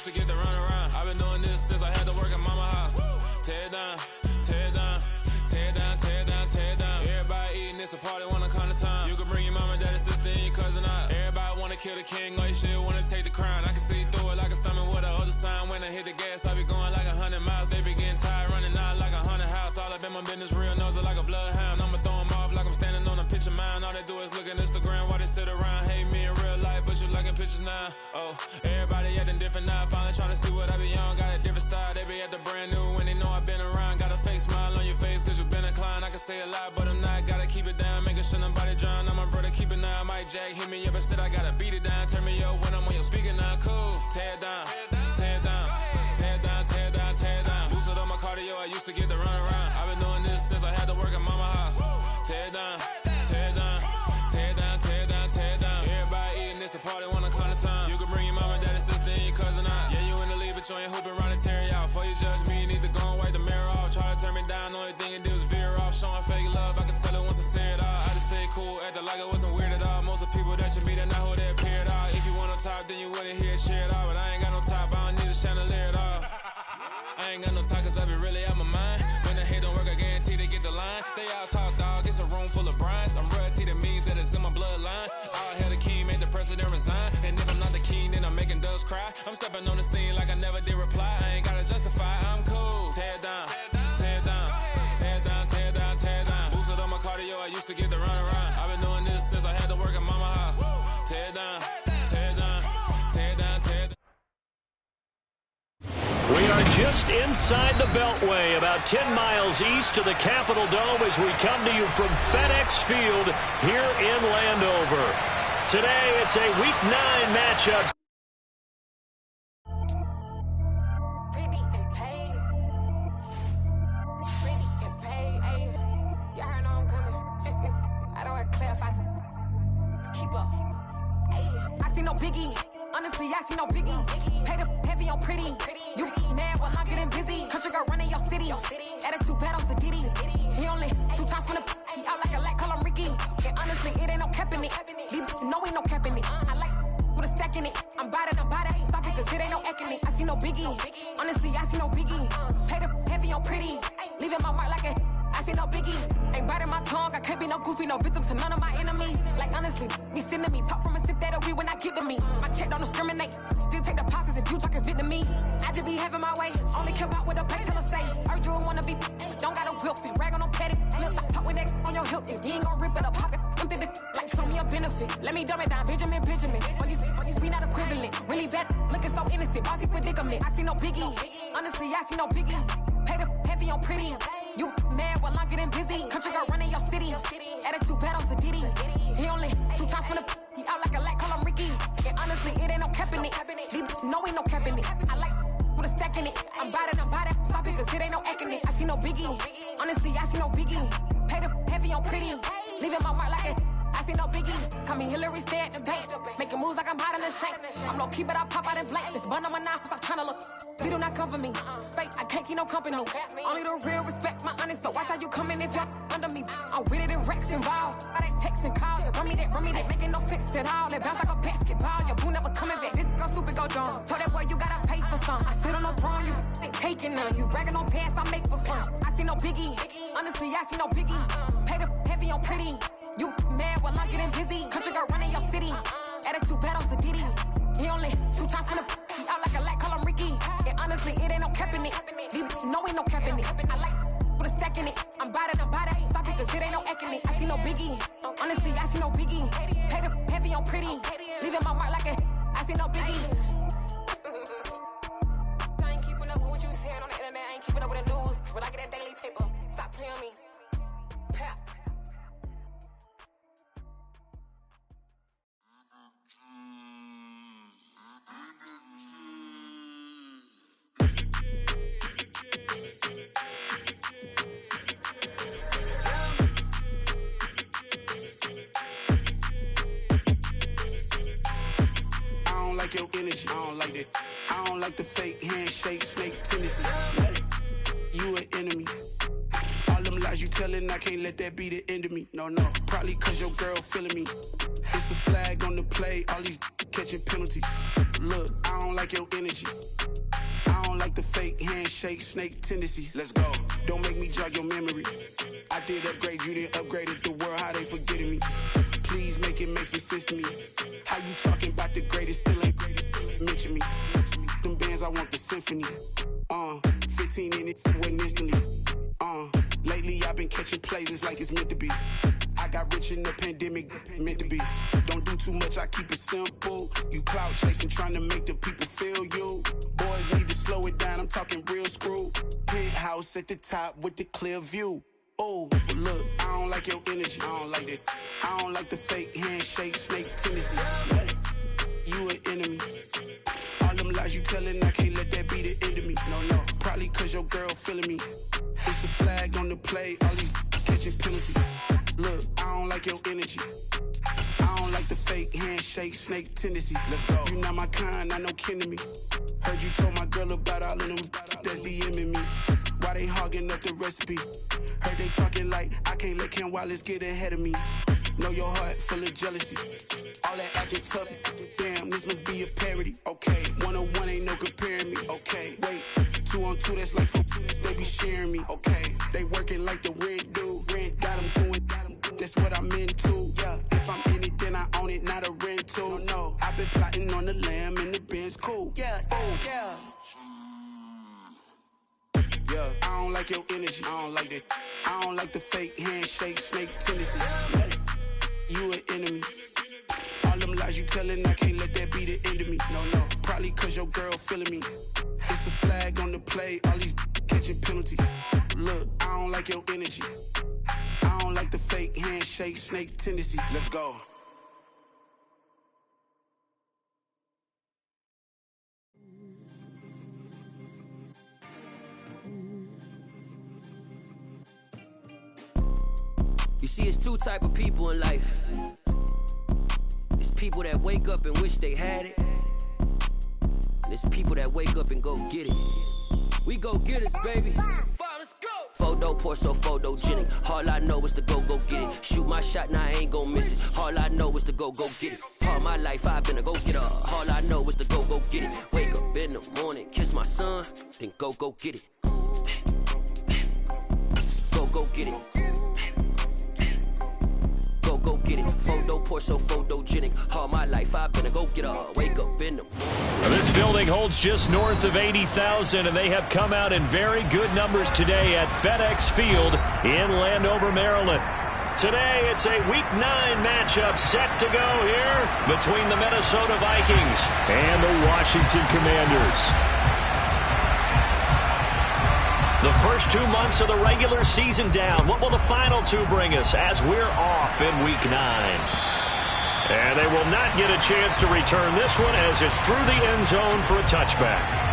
to get the run around. I've been doing this since I had to work at mama house. Tear it down, tear it down, tear it down, tear it down, tear it down. Everybody eating, it's a party, wanna come to time. You can bring your mama, daddy, sister, and your cousin out. Everybody wanna kill the king, or you shit wanna take the crown. I can see through it like a stomach with a other sign. When I hit the gas, I be going like 100 miles. They be getting tired, running out like 100 house. All up in my business, real nose like a bloodhound. I'ma throw them off like I'm standing on a picture mound. All they do is look at Instagram while they sit around. Hate me in real life, but you liking pictures now. Oh, everybody acting different now. Finally trying to see what I be on. Got a different style, they be at the brand new when they know I've been around. Got a fake smile on your face cause you been inclined. I can say a lot, but I'm not. Gotta keep it down, making sure nobody drown. I'm my brother, keep it now. Mike Jack hit me up and said I gotta beat it down. Turn me up when I'm on your speaker now. Cool, tear it down, tear it down, tear it down, tear it down, tear it down. Boosted up my cardio, I used to get the run around. I've been doing this since I had to work at mama house. Tear it down, tear it down, tear it down, tear it down, tear it down. Everybody eating, it's a party, wanna come to time. You can bring your mama, daddy, sister, and your cousin out. Yeah, you in the lead, but you ain't hooping around and tear it out. Before you judge me, you need to go and wipe the mirror off. Try to turn me down, only thing you do is veer off. Showing fake love, I can tell it once I say it all. I just stay cool, acting like it wasn't weird at all. Most of the people that you meet are not who they appear at all. If you want on top, then you wouldn't hear it cheer at all. But I ain't got no top, I don't need a chandelier at all. I ain't got no talk cause I be really out my mind. When the hate don't work, I guarantee they get the line. They all talk dog, it's a room full of brines. I'm royalty, that means that it's in my bloodline. All hail the king, made the president resign. And if I'm not the king, then I'm making doves cry. I'm stepping on the scene like I never did reply. I ain't gotta justify, I'm cool. Tear it down, tear it down, tear it down, tear it down, tear it down. Boosted up my cardio, I used to get the run around. I've been doing this since I had to work at mama house. Tear it down, tear it down, tear it down, tear it down. We are just inside the Beltway, about 10 miles east of the Capitol Dome as we come to you from FedEx Field here in Landover. Today, it's a Week 9 matchup. No biggie, honestly, I see no biggie. Pay the heavy on pretty. You mad while I'm getting busy. Country girl running your city. Attitude bad on the Diddy. He only 2 times from the he out like a light, call him Ricky. And honestly, it ain't no cap in it. These know ain't no cap in it. I like with a stack in it. I'm by that, ain't stop it, cause it ain't no acting it. I see no biggie. Honestly, I see no biggie. Pay the heavy on pretty. Leaving my mark like a I see no biggie. Ain't biting my tongue, I can't be no goofy, no victim to none of my enemies. Like honestly, be sending me talk from a sit that'll be when I get to me. My check don't discriminate, still take deposits if you talking Vietnamese. I just be having my way, only care about what the pay tell us say. Urge you wanna be, don't gotta whip it, rag on no petty. Lips like talk with that on your hip, if you ain't gon' rip it up, pop it. Empty the like show me a benefit. Let me dumb it down, Benjamin. All these be not equivalent. Really bad, looking so innocent, bossy predicament. I see no biggie, honestly I see no biggie. Pay the heavy on pretty. You mad while I'm getting busy. Country girl running your city. Attitude bad on the Diddy. He only 2 times from the he out like a light, call him Ricky. And honestly, it ain't no cap in it. These know ain't no cap in it. I like with a stack in it. I'm by that, stop it, cause it ain't no acting it. I see no biggie. Honestly, I see no biggie. Pay the heavy on pretty. Leaving my mark like a I see no biggie. Call me Hillary, stay at the bank. Making moves like I'm hot in the shank. I'm low key, but I pop out in blank. This bun on my knife, stop trying to look. They do not cover me. Fake, I can't keep no company. Only the real respect my honest. So watch how you coming if you're under me. I'm with it and Rex involved. I they texting calls. Just run me that. Making no sense at all. They bounce like a basketball. Your boo never coming back. This go stupid, go dumb. Told that boy you gotta pay for some. I sit on no throne, you ain't taking none. You bragging on pants, I make for fun. I see no biggie. Honestly, I see no biggie. Pay the heavy on pretty. You mad while I'm getting busy. Country girl running your city. Attitude bad on the Diddy. He only 2 times from the he out like a light, call him Ricky. And honestly, it ain't no cap in it. These know ain't no cap in it. I like with a stack in it. I'm by that, ain't stop it, cause it ain't no acting it. I see no biggie. Honestly, I see no biggie. Pay the heavy on pretty. Leaving my mark like a I see no biggie. I ain't keeping up with what you saying on the internet. I ain't keeping up with the news. When I get that daily paper, stop playing me. Pap. Like your energy, I don't like that. I don't like the fake handshake, snake tendency. You an enemy. All them lies you telling, I can't let that be the end of me. No, probably cause your girl feeling me. It's a flag on the play, all these catching penalties. Look, I don't like your energy. I don't like the fake handshake snake tendency. Let's go. Don't make me jog your memory. I did upgrade you, then upgraded the world. How they forgetting me? Please make it make some sense to me. How you talking about the greatest? Still ain't greatest. Mention me. Them bands, I want the symphony. 15 in it, wasn't instantly. Lately I've been catching plays, it's like it's meant to be. I got rich in the pandemic, meant to be. Don't do too much, I keep it simple. You clout chasing, trying to make the people feel you. Boys need to slow it down, I'm talking real screw. Penthouse at the top with the clear view. Oh, look, I don't like your energy, I don't like that. I don't like the fake handshake snake tendency. You an enemy. All them lies you telling, I can't let that be the end of me. No, probably cause your girl feeling me. It's a flag on the play, all these catching penalties. Look, I don't like your energy. I don't like the fake handshake snake tendency. Let's go. You not my kind, I know kin to me. Heard you told my girl about all of them that's DMing me. Why they hogging up the recipe? Heard they talking like I can't let Ken Wallace get ahead of me. Know your heart full of jealousy. All that acting tough. Damn, this must be a parody. Okay, 1-on-1 ain't no comparing me. Okay, wait, 2-on-2 that's like 4-2. They be sharing me. Okay, they working like the rent do. Rent got them doing. That's what I'm into. Yeah, if I'm in it, then I own it, not a rental. No, I've been plotting on the lamb and the Benz cool. Yeah, oh yeah. Yeah, I don't like your energy. I don't like that. I don't like the fake handshake snake tendency. You an enemy. All them lies you telling, I can't let that be the end of me. No, probably cause your girl feeling me. It's a flag on the play, all these catching penalties. Look, I don't like your energy. I don't like the fake handshake snake tendency. Let's go. You see, it's two type of people in life. It's people that wake up and wish they had it. And it's people that wake up and go get it. We go get it, baby. Let's go. Photo pour so photogenic. All I know is to go get it. Shoot my shot, now I ain't gon' miss it. All I know is to go get it. All my life I've been a go-getter. All I know is to go get it. Wake up in the morning, kiss my son, then go get it. Go get it. Go get it. Photo pour so photogenic. All my life I've been a go-getter. Wake up in the morning. This building holds just north of 80,000, and they have come out in very good numbers today at FedEx Field in Landover, Maryland. Today, it's a Week 9 matchup set to go here between the Minnesota Vikings and the Washington Commanders. The first 2 months of the regular season down. What will the final two bring us as we're off in Week 9? And they will not get a chance to return this one as it's through the end zone for a touchback.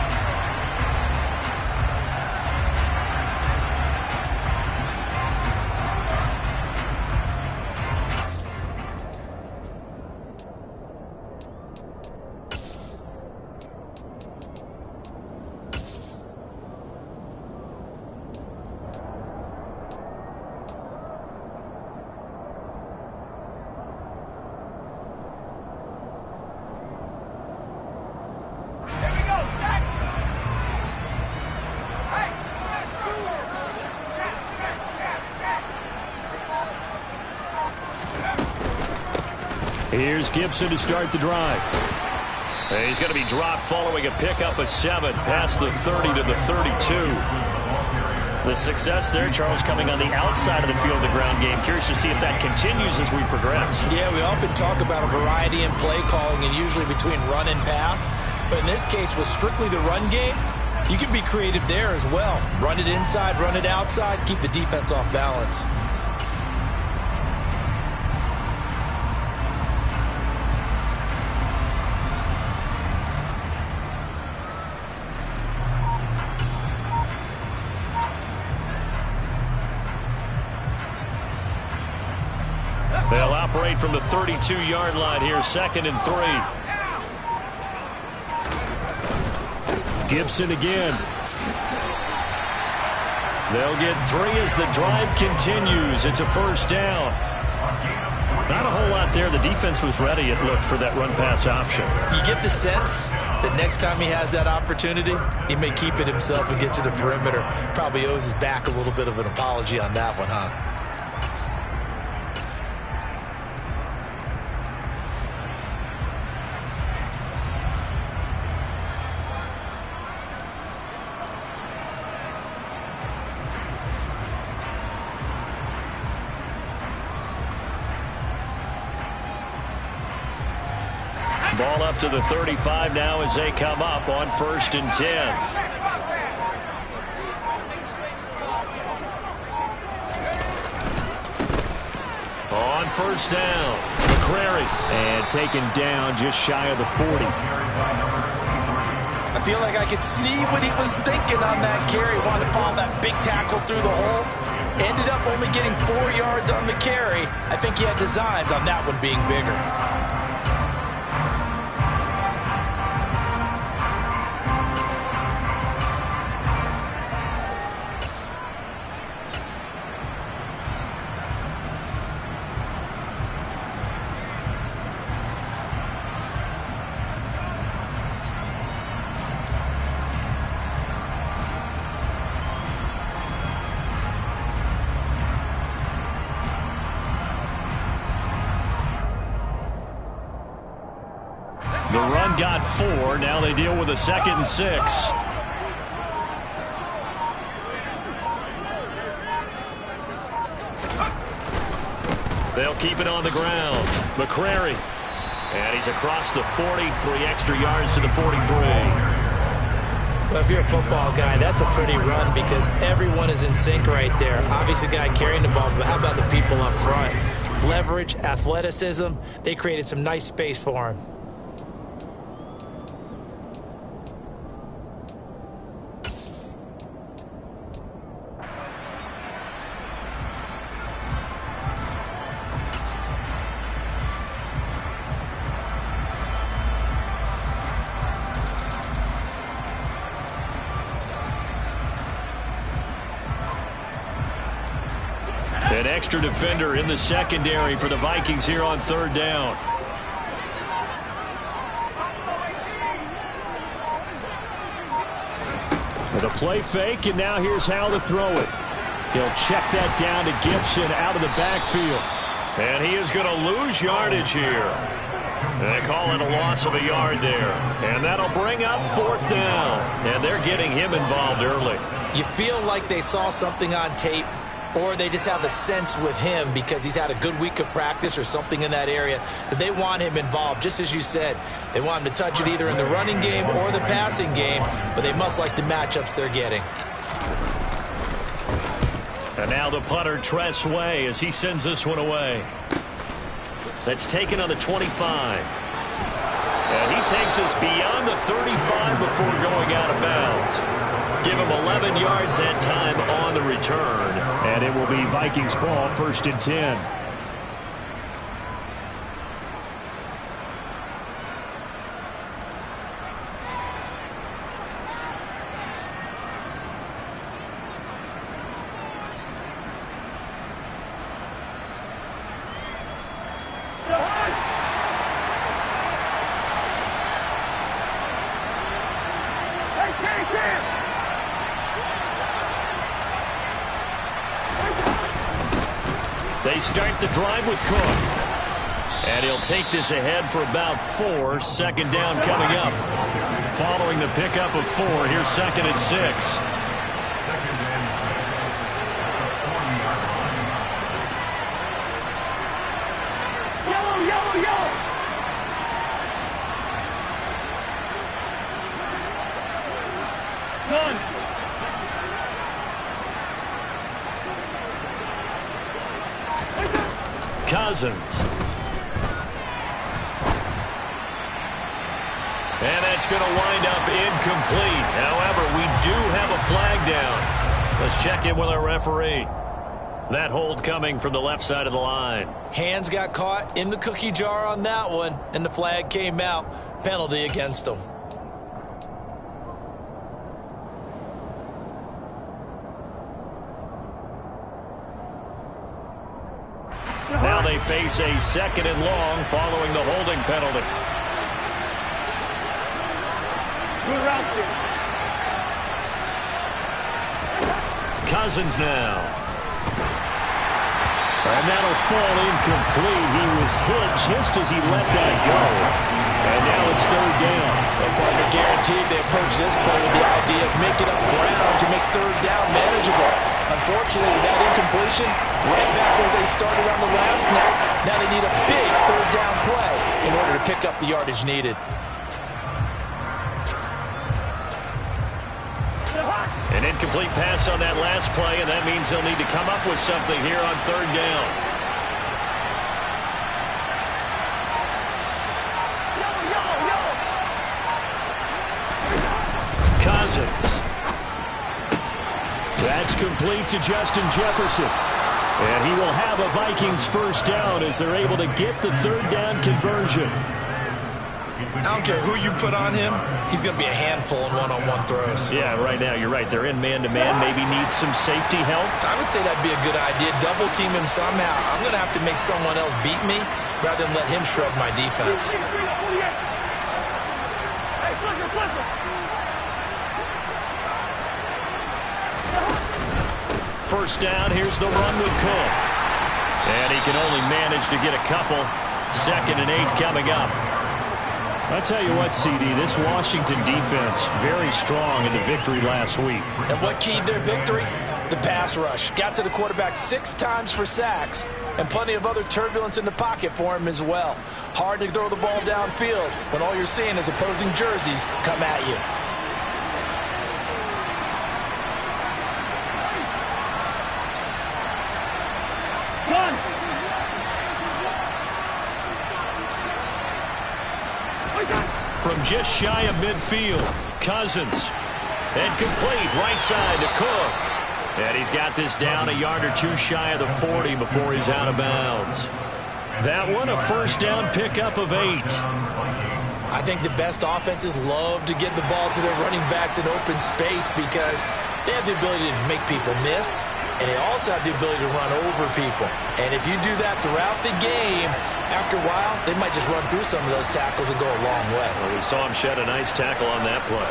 Here's Gibson to start the drive. He's going to be dropped following a pickup of 7 past the 30 to the 32. The success there, Charles, coming on the outside of the field of the ground game. Curious to see if that continues as we progress. Yeah, we often talk about a variety in play calling and usually between run and pass. But in this case, with strictly the run game, you can be creative there as well. Run it inside, run it outside, keep the defense off balance. They'll operate from the 32-yard line here, 2nd and 3. Gibson again. They'll get 3 as the drive continues. It's a first down. Not a whole lot there. The defense was ready, it looked, for that run-pass option. You get the sense that next time he has that opportunity, he may keep it himself and get to the perimeter. Probably owes his back a little bit of an apology on that one, huh? Ball up to the 35 now as they come up on 1st and 10. On 1st down, McCrary, and taken down just shy of the 40. I feel like I could see what he was thinking on that carry. Wanted to follow that big tackle through the hole. Ended up only getting 4 yards on the carry. I think he had designs on that one being bigger. The run got 4. Now they deal with a 2nd and 6. They'll keep it on the ground. McCrary. And he's across the 40. 3 extra yards to the 43. Well, if you're a football guy, that's a pretty run because everyone is in sync right there. Obviously, the guy carrying the ball, but how about the people up front? Leverage, athleticism. They created some nice space for him. An extra defender in the secondary for the Vikings here on 3rd down. The play fake, and now here's how to throw it. He'll check that down to Gibson out of the backfield. And he is going to lose yardage here. They call it a loss of a yard there. And that'll bring up 4th down. And they're getting him involved early. You feel like they saw something on tape, or they just have a sense with him because he's had a good week of practice or something in that area that they want him involved. Just as you said, they want him to touch it either in the running game or the passing game, but they must like the matchups they're getting. And now the punter, Tress Way, as he sends this one away. That's taken on the 25. And he takes us beyond the 35 before going out of bounds. Give him 11 yards that time on the return. And it will be Vikings ball, 1st and 10. They start the drive with Cook. And he'll take this ahead for about 4. 2nd down coming up. Following the pickup of 4, here's 2nd and 6. Cousins. And that's going to wind up incomplete. However, we do have a flag down. Let's check in with our referee. That hold coming from the left side of the line. Hands got caught in the cookie jar on that one, and the flag came out. Penalty against them. Now they they face a 2nd and long following the holding penalty. Cousins now. And that'll fall incomplete. He was hit just as he let that go. And now it's 3rd down. And partner, guaranteed they approach this play with the idea of making up ground to make 3rd down manageable. Unfortunately, with that incompletion, right back where they started on the last snap. Now they need a big 3rd down play in order to pick up the yardage needed. An incomplete pass on that last play, and that means they'll need to come up with something here on 3rd down. Cousins. That's complete to Justin Jefferson. And he will have a Vikings 1st down as they're able to get the 3rd down conversion. I don't care who you put on him, he's going to be a handful in one-on-one throws. Yeah, right now, you're right. They're in man-to-man, maybe need some safety help. I would say that'd be a good idea. Double team him somehow. I'm going to have to make someone else beat me rather than let him shred my defense. First down, here's the run with Cook. And he can only manage to get a couple. 2nd and 8 coming up. I'll tell you what, CD, this Washington defense, very strong in the victory last week. And what keyed their victory? The pass rush. Got to the quarterback 6 times for sacks, and plenty of other turbulence in the pocket for him as well. Hard to throw the ball downfield when all you're seeing is opposing jerseys come at you. From just shy of midfield, Cousins. And complete, right side to Cook. And he's got this down a yard or 2 shy of the 40 before he's out of bounds. That one a 1st down pickup of 8. I think the best offenses love to get the ball to their running backs in open space because they have the ability to make people miss, and they also have the ability to run over people. And if you do that throughout the game, after a while, they might just run through some of those tackles and go a long way. Well, we saw him shed a nice tackle on that play.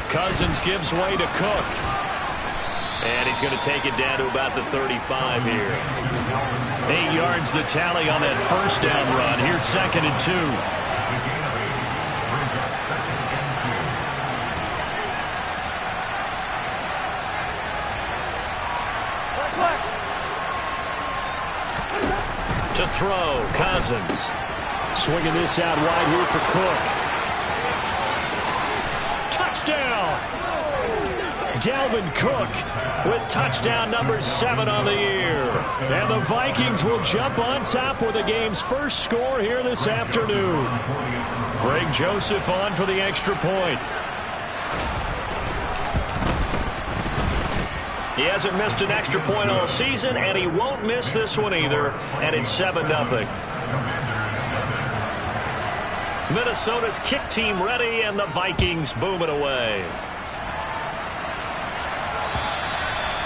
Cousins gives way to Cook. And he's going to take it down to about the 35 here. 8 yards the tally on that 1st down run. Here's 2nd and 2. To throw, Cousins. Swinging this out wide here for Cook. Touchdown! Dalvin Cook with touchdown number 7 on the year. And the Vikings will jump on top with the game's first score here this afternoon. Greg Joseph on for the extra point. He hasn't missed an extra point all season, and he won't miss this one either, and it's 7-0. Minnesota's kick team ready, and the Vikings booming away.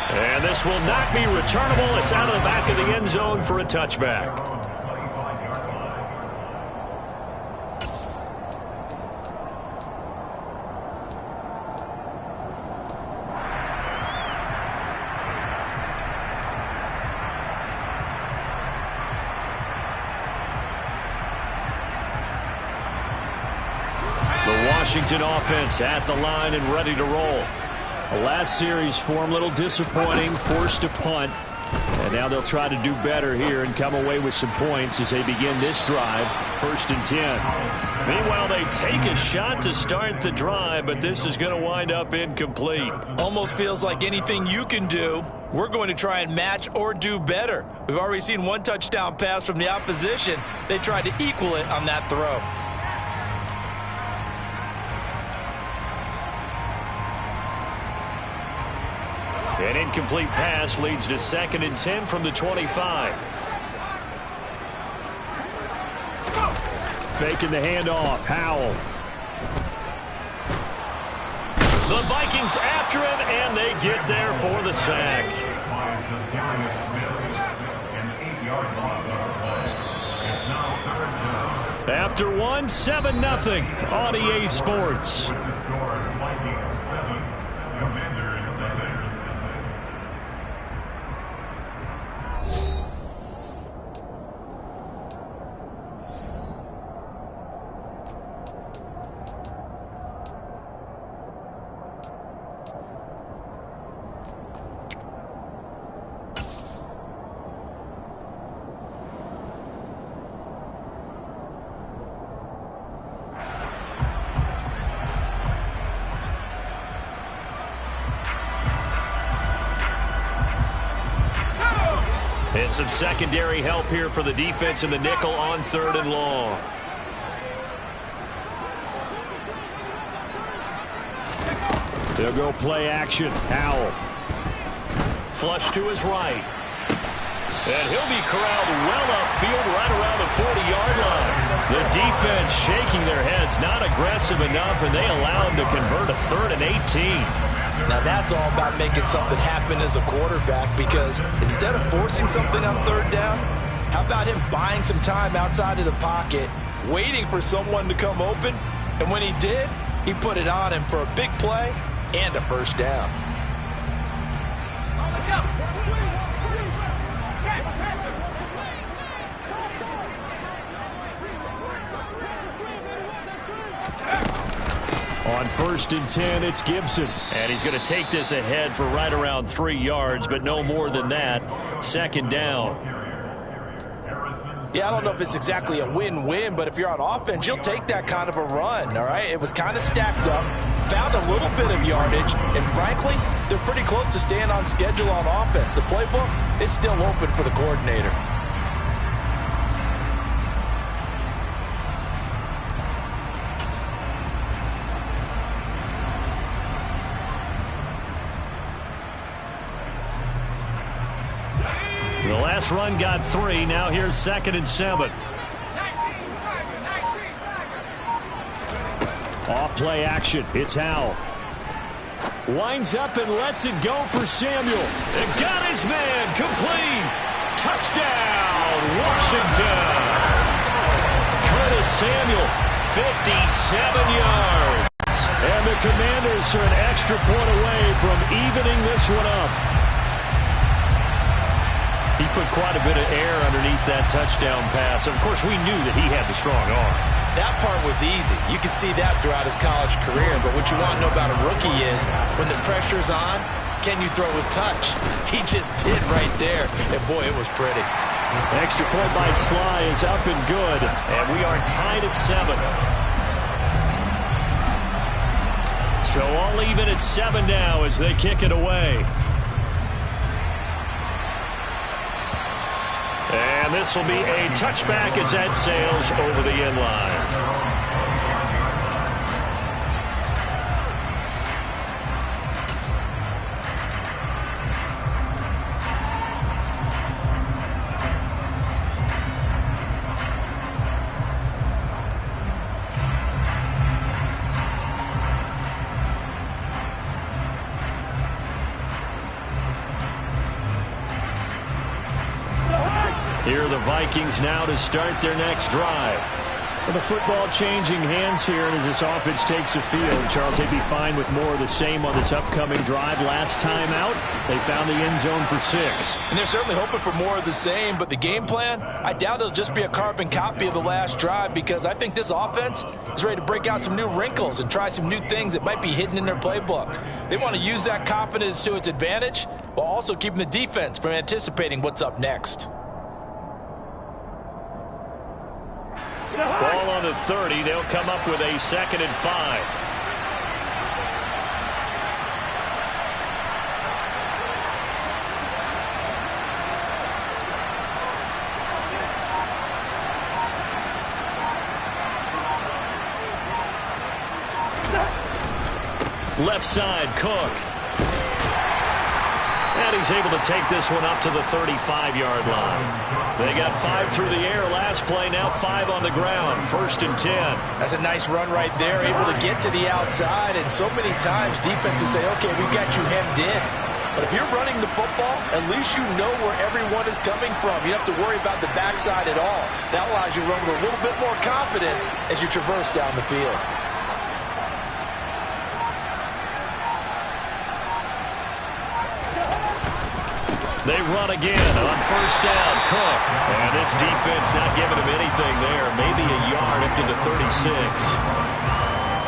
And this will not be returnable. It's out of the back of the end zone for a touchback. Washington offense at the line and ready to roll. The last series form a little disappointing, forced to punt. And now they'll try to do better here and come away with some points as they begin this drive, 1st and 10. Meanwhile, they take a shot to start the drive, but this is going to wind up incomplete. Almost feels like anything you can do, we're going to try and match or do better. We've already seen 1 touchdown pass from the opposition. They tried to equal it on that throw. An incomplete pass leads to 2nd and 10 from the 25. Faking the handoff. Howell. The Vikings after him, and they get there for the sack. After 1, 7-0 on EA Sports. And some secondary help here for the defense in the nickel on 3rd and long. They'll go play action. Howell. Flush to his right. And he'll be corralled well upfield right around the 40-yard line. The defense shaking their heads, not aggressive enough, and they allow him to convert a 3rd and 18. Now that's all about making something happen as a quarterback, because instead of forcing something on 3rd down, how about him buying some time outside of the pocket, waiting for someone to come open, and when he did, he put it on him for a big play and a 1st down. On 1st and 10, it's Gibson. And he's going to take this ahead for right around 3 yards, but no more than that. 2nd down. Yeah, I don't know if it's exactly a win-win, but if you're on offense, you'll take that kind of a run, all right? It was kind of stacked up, found a little bit of yardage, and frankly, they're pretty close to staying on schedule on offense. The playbook is still open for the coordinator. The last run got 3. Now here's 2nd and 7. Off play action. It's Howell. Winds up and lets it go for Samuel. And got his man. Complete. Touchdown, Washington. Curtis Samuel, 57 yards. And the Commanders are an extra point away from evening this one up. He put quite a bit of air underneath that touchdown pass. Of course, we knew that he had the strong arm. That part was easy. You could see that throughout his college career. But what you want to know about a rookie is when the pressure's on, can you throw with touch? He just did right there. And, boy, it was pretty. Extra point by Sly is up and good. And we are tied at 7. So all even at 7 now as they kick it away. And this will be a touchback as that sails over the end line. Here are the Vikings now to start their next drive. Well, the football changing hands here as this offense takes the field. Charles, they'd be fine with more of the same on this upcoming drive. Last time out, they found the end zone for 6. And they're certainly hoping for more of the same, but the game plan, I doubt it'll just be a carbon copy of the last drive, because I think this offense is ready to break out some new wrinkles and try some new things that might be hidden in their playbook. They want to use that confidence to its advantage while also keeping the defense from anticipating what's up next. Ball on the 30. They'll come up with a 2nd and 5. Left side, Cook. And he's able to take this one up to the 35-yard line. They got 5 through the air last play, now 5 on the ground. 1st and 10. That's a nice run right there, able to get to the outside. And so many times defenses say, okay, we've got you hemmed in. But if you're running the football, at least you know where everyone is coming from. You don't have to worry about the backside at all. That allows you to run with a little bit more confidence as you traverse down the field. They run again on first down. Cook. And this defense not giving him anything there. Maybe a yard up to the 36.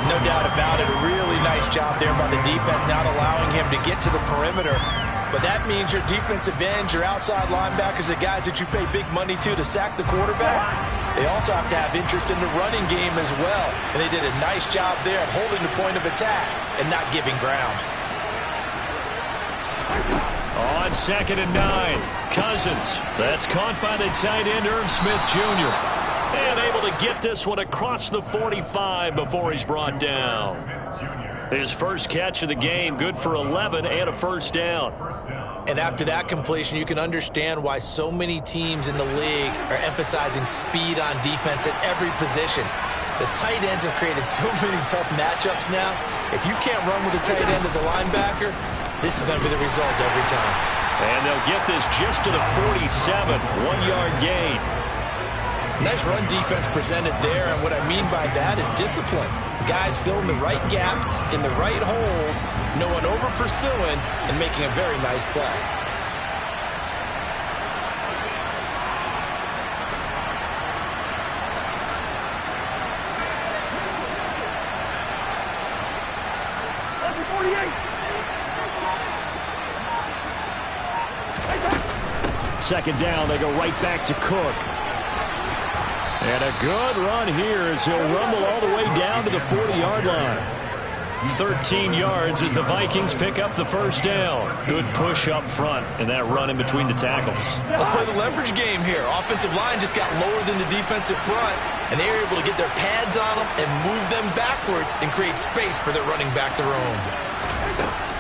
No doubt about it. A really nice job there by the defense, not allowing him to get to the perimeter. But that means your defensive ends, your outside linebackers, the guys that you pay big money to sack the quarterback, they also have to have interest in the running game as well. And they did a nice job there of holding the point of attack and not giving ground. On 2nd and 9, Cousins. That's caught by the tight end, Irv Smith Jr. And able to get this one across the 45 before he's brought down. His first catch of the game, good for 11 and a first down. And after that completion, you can understand why so many teams in the league are emphasizing speed on defense at every position. The tight ends have created so many tough matchups now. If you can't run with a tight end as a linebacker, this is going to be the result every time. And they'll get this just to the 47, 1-yard gain. Nice run defense presented there, and what I mean by that is discipline. Guys filling the right gaps in the right holes, no one over-pursuing, and making a very nice play. Second down, they go right back to Cook. And a good run here as he'll rumble all the way down to the 40-yard line. 13 yards as the Vikings pick up the first down. Good push up front and that run in between the tackles. Let's play the leverage game here. Offensive line just got lower than the defensive front, and they were able to get their pads on them and move them backwards and create space for their running back to roam.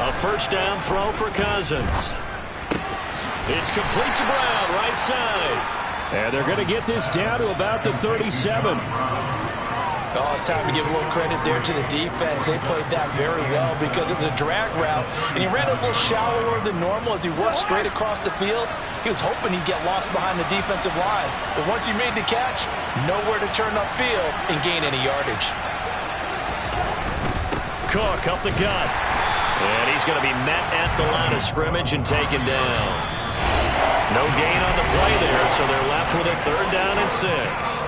A first down throw for Cousins. It's complete to Brown, right side. And they're going to get this down to about the 37. Oh, it's time to give a little credit there to the defense. They played that very well because it was a drag route, and he ran a little shallower than normal as he worked straight across the field. He was hoping he'd get lost behind the defensive line, but once he made the catch, nowhere to turn upfield and gain any yardage. Cook up the gut, and he's going to be met at the line of scrimmage and taken down. No gain on the play there, so they're left with a 3rd down and 6.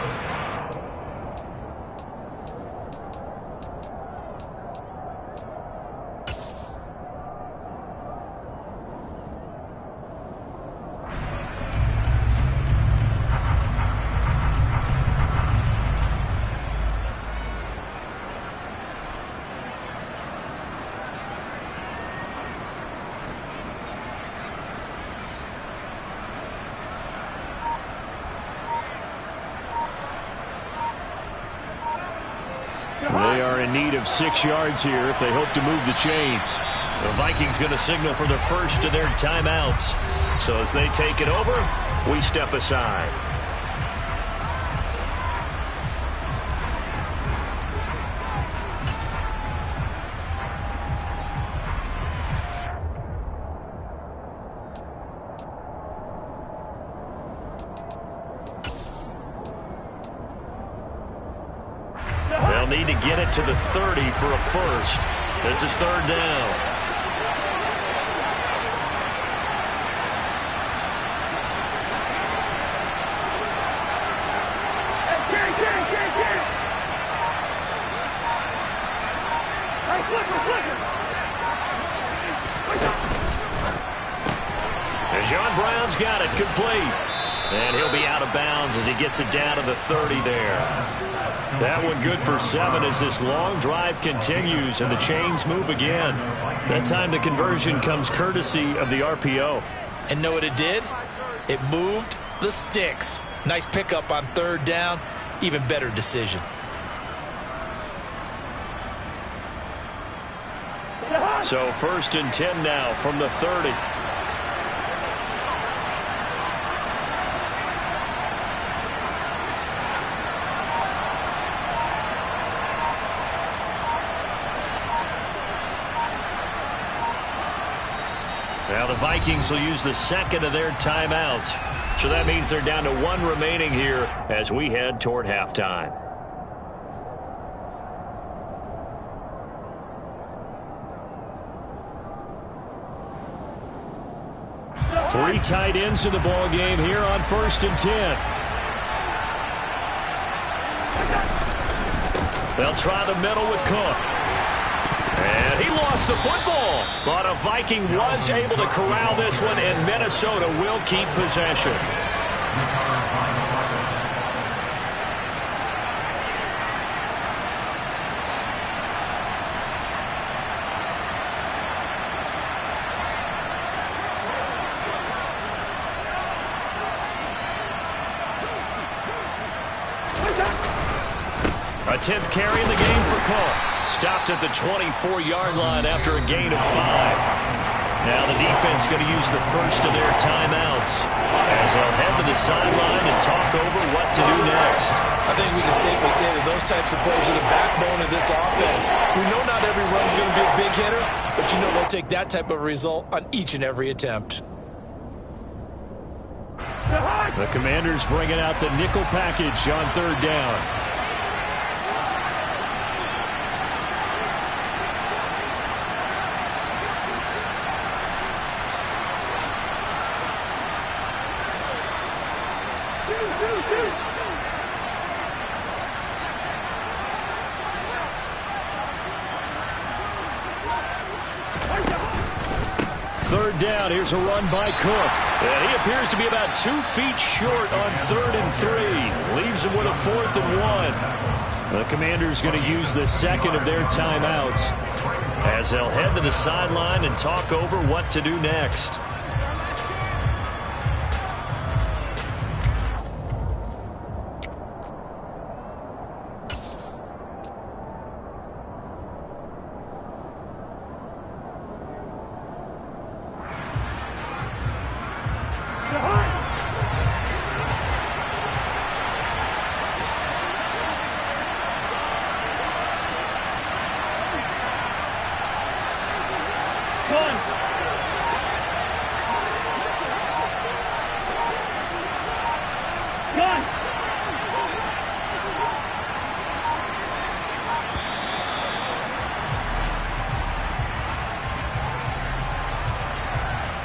They are in need of 6 yards here if they hope to move the chains. The Vikings going to signal for the first of their timeouts. So as they take it over, we step aside. They'll need to get it to the 30 for a first. This is 3rd down. And John Brown's got it complete. And he'll be out of bounds as he gets it down to the 30 there. That one good for 7 as this long drive continues and the chains move again. That time the conversion comes courtesy of the RPO. And know what it did? It moved the sticks. Nice pickup on 3rd down. Even better decision. So 1st and 10 now from the 30. Now the Vikings will use the second of their timeouts. So that means they're down to one remaining here as we head toward halftime. Three tight ends in the ball game here on 1st and 10. They'll try the middle with Cook. And he lost the football. But a Viking was able to corral this one, and Minnesota will keep possession. A 10th carry in the game for Cook. Stopped at the 24-yard line after a gain of 5. Now the defense going to use the first of their timeouts as they'll head to the sideline and talk over what to do next. I think we can safely say that those types of plays are the backbone of this offense. We know not every run's going to be a big hitter, but you know they'll take that type of result on each and every attempt. The Commanders bringing out the nickel package on 3rd down. Third down, here's a run by Cook. And he appears to be about 2 feet short on 3rd and 3. Leaves him with a 4th and 1. The Commanders going to use the second of their timeouts as they'll head to the sideline and talk over what to do next.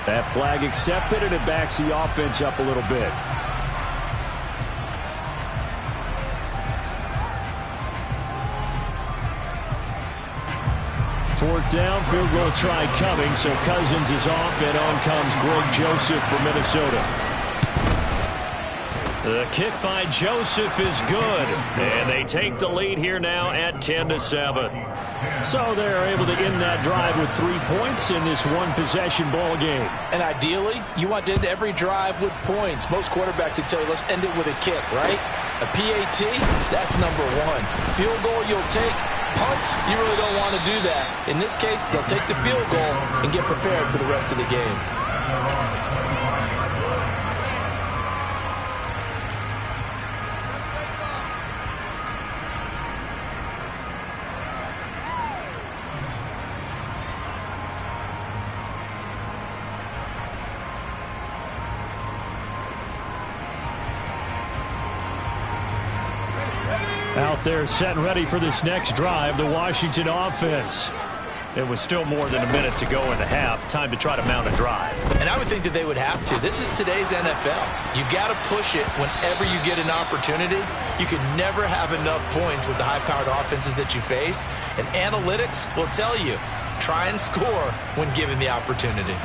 That flag accepted, and it backs the offense up a little bit. Fourth down, field goal try coming, so Cousins is off, and on comes Greg Joseph for Minnesota. The kick by Joseph is good, and they take the lead here now at 10-7. So they're able to end that drive with 3 points in this one-possession ball game. And ideally, you want to end every drive with points. Most quarterbacks would tell you, let's end it with a kick, right? A PAT, that's number 1. Field goal you'll take. Punts, you really don't want to do that. In this case, they'll take the field goal and get prepared for the rest of the game. Out there set and ready for this next drive, the Washington offense. It was still more than a minute to go in the half. Time to try to mount a drive. And I would think that they would have to. This is today's NFL. You got to push it whenever you get an opportunity. You can never have enough points with the high-powered offenses that you face. And analytics will tell you, try and score when given the opportunity.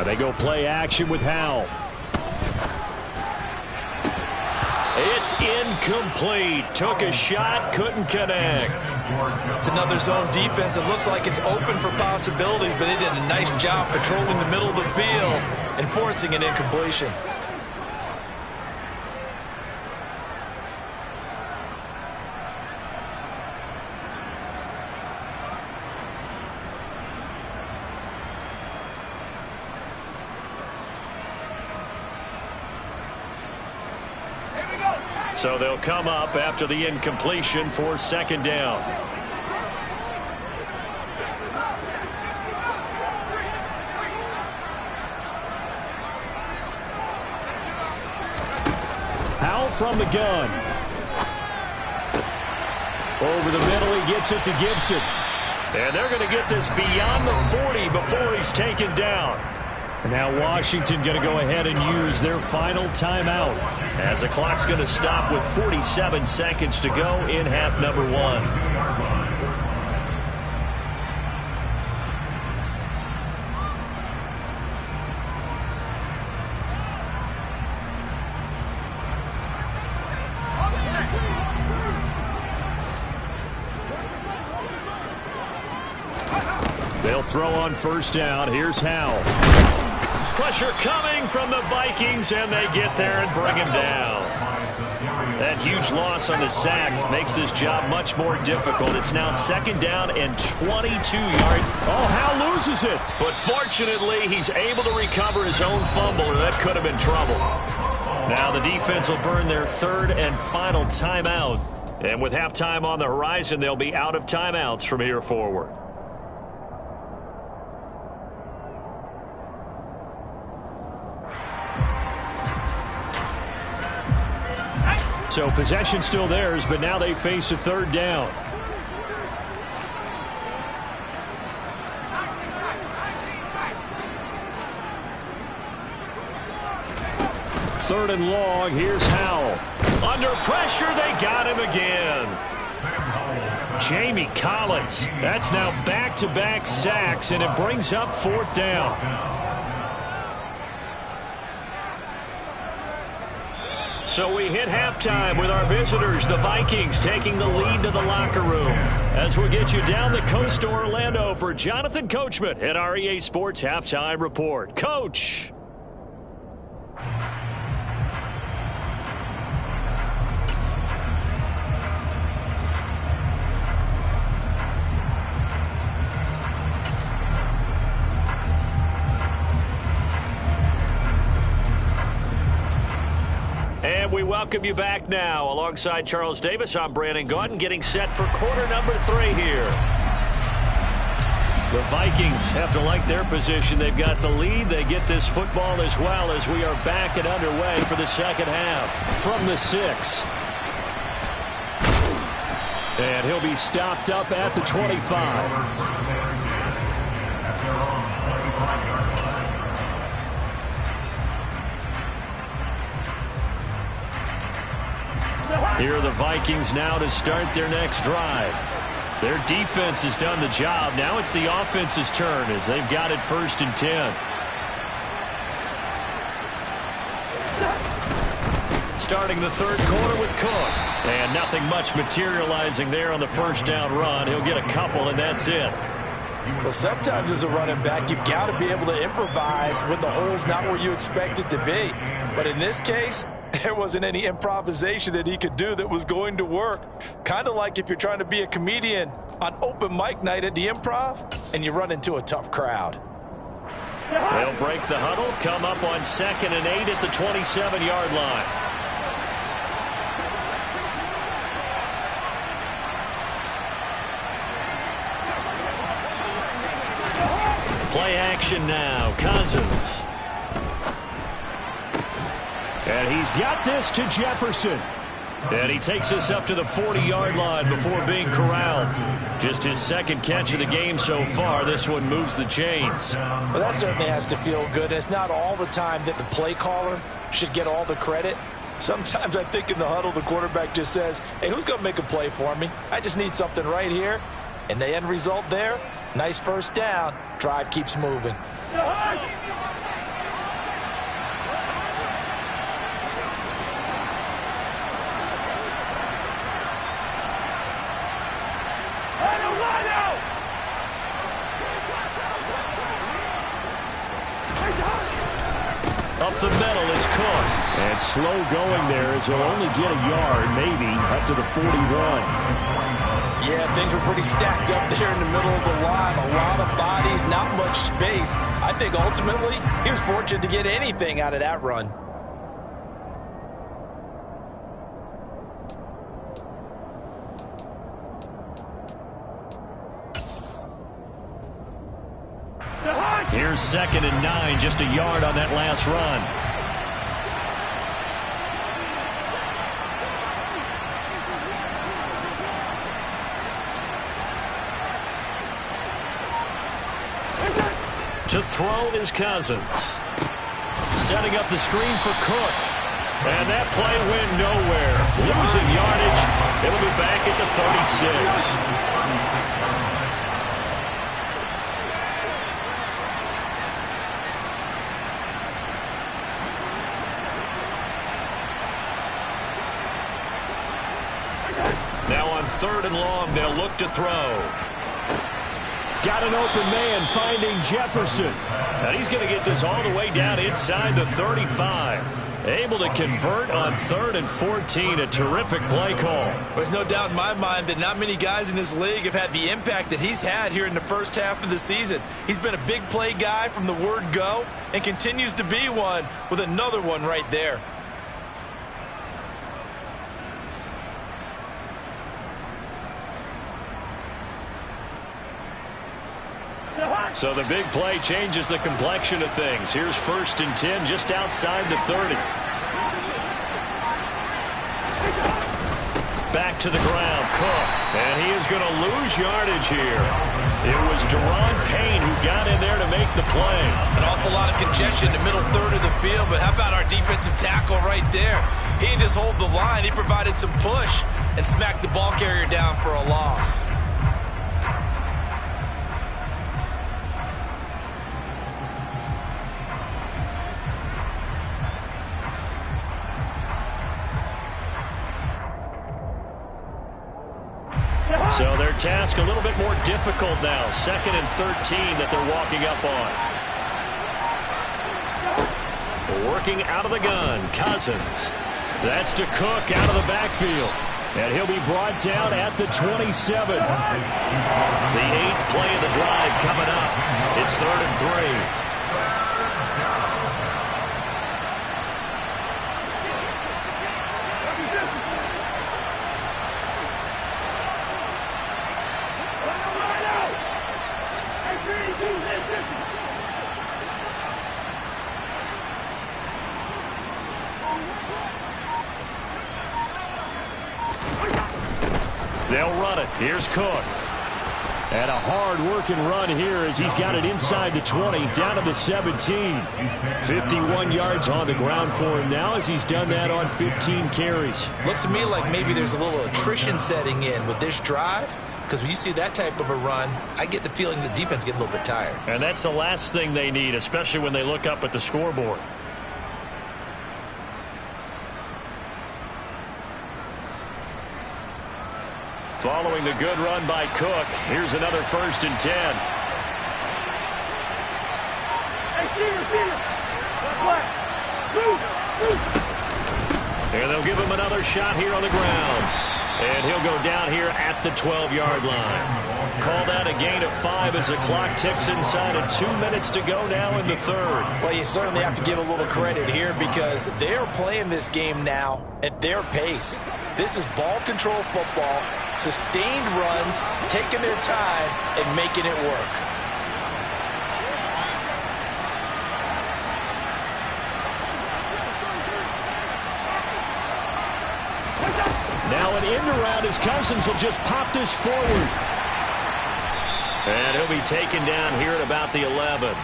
They go play action with Howell. It's incomplete. Took a shot, couldn't connect. It's another zone defense. It looks like it's open for possibilities, but they did a nice job patrolling the middle of the field and forcing an incompletion. So they'll come up after the incompletion for second down. Howell from the gun. Over the middle, he gets it to Gibson. And they're going to get this beyond the 40 before he's taken down. And now Washington going to go ahead and use their final timeout as the clock's going to stop with 47 seconds to go in half number one. They'll throw on first down. Here's Howell. Pressure coming from the Vikings, and they get there and bring him down. That huge loss on the sack makes this job much more difficult. It's now second down and 22 yards. Oh, Howell loses it. But fortunately, he's able to recover his own fumble, or that could have been trouble. Now the defense will burn their third and final timeout. And with halftime on the horizon, they'll be out of timeouts from here forward. So possession still theirs, but now they face a third down. Third and long, here's Howell. Under pressure, they got him again. Jamie Collins, that's now back-to-back sacks, and it brings up fourth down. So we hit halftime with our visitors, the Vikings, taking the lead to the locker room. As we get you down the coast to Orlando for Jonathan Coachman at our EA Sports Halftime Report. Coach. And we welcome you back now. Alongside Charles Davis, I'm Brandon Gaudin, getting set for quarter number 3 here. The Vikings have to like their position. They've got the lead. They get this football as well as we are back and underway for the second half. From the 6. And he'll be stopped up at the 25. Here are the Vikings now to start their next drive. Their defense has done the job. Now it's the offense's turn as they've got it 1st and 10. Starting the third quarter with Cook. And nothing much materializing there on the first down run. He'll get a couple, and that's it. Well, sometimes as a running back, you've got to be able to improvise when the hole's not where you expect it to be. But in this case, there wasn't any improvisation that he could do that was going to work. Kind of like if you're trying to be a comedian on open mic night at the Improv and you run into a tough crowd. They'll break the huddle, come up on 2nd and 8 at the 27-yard line. Play action now, Cousins. And he's got this to Jefferson. And he takes us up to the 40-yard line before being corralled. Just his second catch of the game so far. This one moves the chains. Well, that certainly has to feel good. It's not all the time that the play caller should get all the credit. Sometimes I think in the huddle, the quarterback just says, hey, who's going to make a play for me? I just need something right here. And the end result there, nice first down. Drive keeps moving. the middle. It's Cook. And slow going there as he'll only get a yard, maybe, up to the 41. Yeah, things were pretty stacked up there in the middle of the line. A lot of bodies, not much space. I think ultimately he was fortunate to get anything out of that run. Here's 2nd and 9, just a yard on that last run. To throw is Cousins. Setting up the screen for Cook. And that play went nowhere. Losing yardage. It'll be back at the 36. Now on 3rd and long, they'll look to throw. Got an open man finding Jefferson. And he's going to get this all the way down inside the 35. Able to convert on 3rd and 14. A terrific play call. There's no doubt in my mind that not many guys in this league have had the impact that he's had here in the first half of the season. He's been a big play guy from the word go and continues to be one with another one right there. So the big play changes the complexion of things. Here's 1st and 10 just outside the 30. Back to the ground, Cook. And he is going to lose yardage here. It was Deron Payne who got in there to make the play. An awful lot of congestion in the middle third of the field, but how about our defensive tackle right there? He didn't just hold the line. He provided some push and smacked the ball carrier down for a loss. So their task a little bit more difficult now. 2nd and 13 that they're walking up on. Working out of the gun, Cousins. That's to Cook out of the backfield. And he'll be brought down at the 27. The 8th play of the drive coming up. It's 3rd and 3. They'll run it. Here's Cook. And a hard-working run here as he's got it inside the 20, down to the 17. 51 yards on the ground for him now as he's done that on 15 carries. Looks to me like maybe there's a little attrition setting in with this drive, because when you see that type of a run, I get the feeling the defense getting a little bit tired. And that's the last thing they need, especially when they look up at the scoreboard. Following the good run by Cook, here's another 1st and 10. And they'll give him another shot here on the ground. And he'll go down here at the 12-yard line. Called out a gain of 5 as the clock ticks inside of 2 minutes to go now in the 3rd. Well, you certainly have to give a little credit here because they're playing this game now at their pace. This is ball control football. Sustained runs, taking their time, and making it work. Now an end around as Cousins will just pop this forward. And he'll be taken down here at about the 11.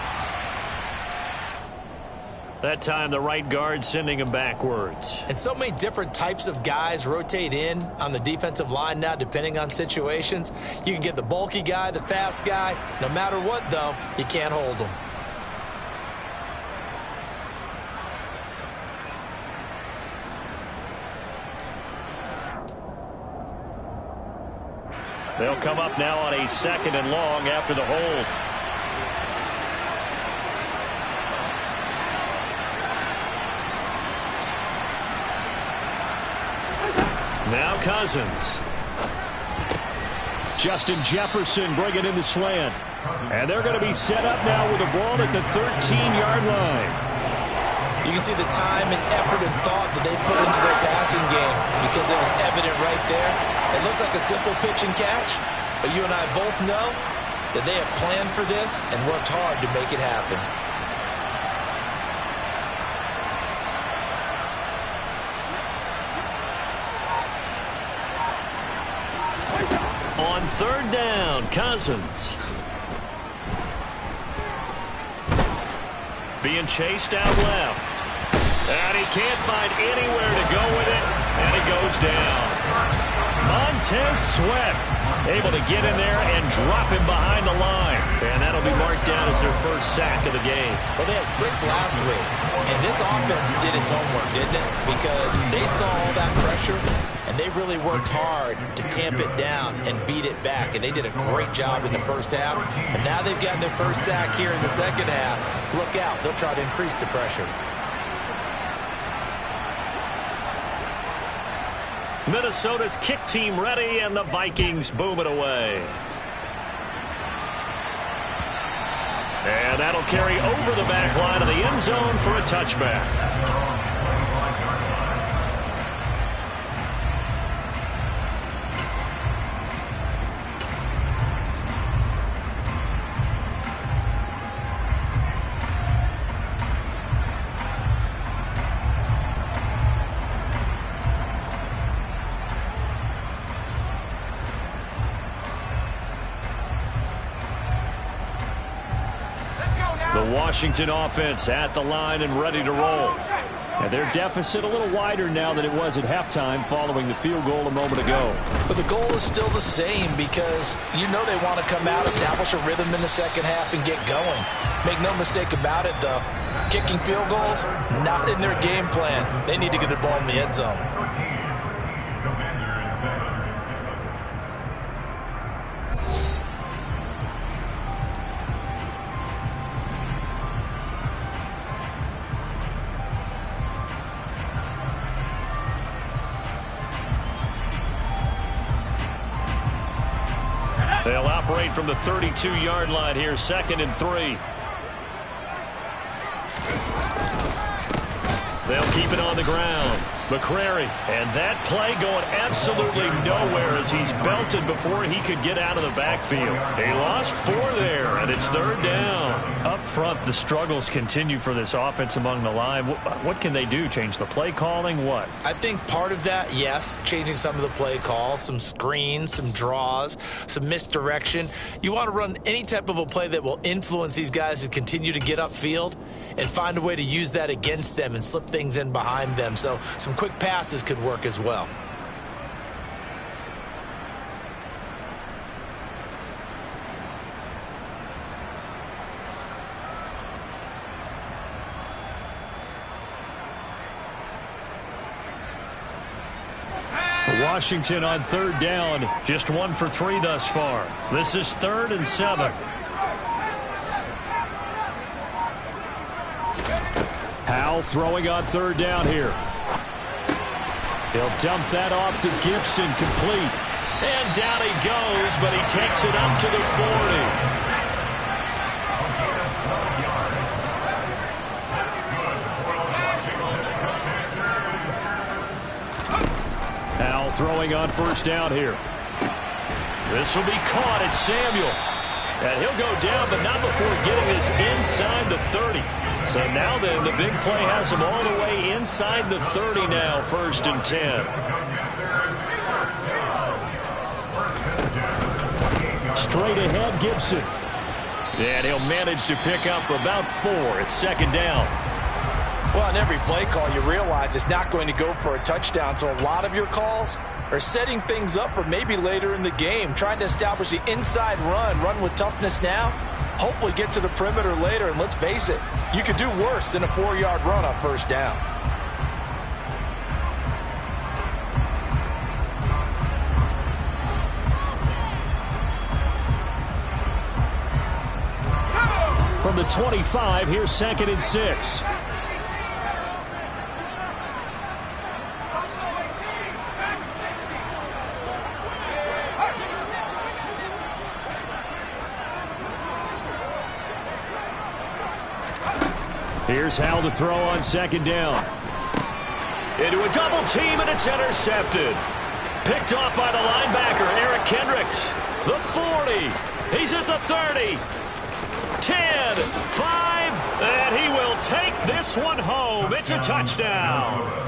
That time the right guard sending him backwards. And so many different types of guys rotate in on the defensive line now depending on situations. You can get the bulky guy, the fast guy. No matter what, though, you can't hold them. They'll come up now on a 2nd and long after the hold. Now Cousins. Justin Jefferson bringing in the slant. And they're going to be set up now with the ball at the 13-yard line. You can see the time and effort and thought that they put into their passing game because it was evident right there. It looks like a simple pitch and catch, but you and I both know that they have planned for this and worked hard to make it happen. On third down, Cousins. Being chased out left. And he can't find anywhere to go with it, and he goes down. Montez Sweat able to get in there and drop him behind the line. And that'll be marked down as their first sack of the game. Well, they had 6 last week, and this offense did its homework, didn't it? Because they saw all that pressure, and they really worked hard to tamp it down and beat it back. And they did a great job in the first half. And now they've gotten their first sack here in the second half. Look out. They'll try to increase the pressure. Minnesota's kick team ready, and the Vikings boom it away. And that'll carry over the back line of the end zone for a touchback. The Washington offense at the line and ready to roll. And their deficit a little wider now than it was at halftime following the field goal a moment ago. But the goal is still the same because you know they want to come out, establish a rhythm in the second half, and get going. Make no mistake about it, though. Kicking field goals, not in their game plan. They need to get the ball in the end zone. They'll operate from the 32-yard line here, 2nd and 3. They'll keep it on the ground. McCrary, and that play going absolutely nowhere as he's belted before he could get out of the backfield. He lost 4 there, and it's 3rd down. Up front, the struggles continue for this offense among the line. What can they do? Change the play calling? What? I think part of that, yes, changing some of the play calls, some screens, some draws, some misdirection. You want to run any type of a play that will influence these guys to continue to get upfield and find a way to use that against them and slip things in behind them. So some quick passes could work as well. Washington on 3rd down, just 1 for 3 thus far. This is 3rd and 7. Howell throwing on 3rd down here. He'll dump that off to Gibson, complete. And down he goes, but he takes it up to the 40. Howell throwing on 1st down here. This will be caught. It's Samuel. And he'll go down, but not before getting this inside the 30. So now then, the big play has him all the way inside the 30 now, 1st and 10. Straight ahead, Gibson. And he'll manage to pick up about 4. It's 2nd down. Well, on every play call, you realize it's not going to go for a touchdown. So a lot of your calls are setting things up for maybe later in the game, trying to establish the inside run with toughness now, hopefully get to the perimeter later. And let's face it, you could do worse than a 4-yard run on 1st down. From the 25, here's 2nd and 6. Here's Howell to throw on second down. Into a double team, and it's intercepted. Picked off by the linebacker, Eric Kendricks. The 40. He's at the 30. 10, 5, and he will take this one home. It's a touchdown.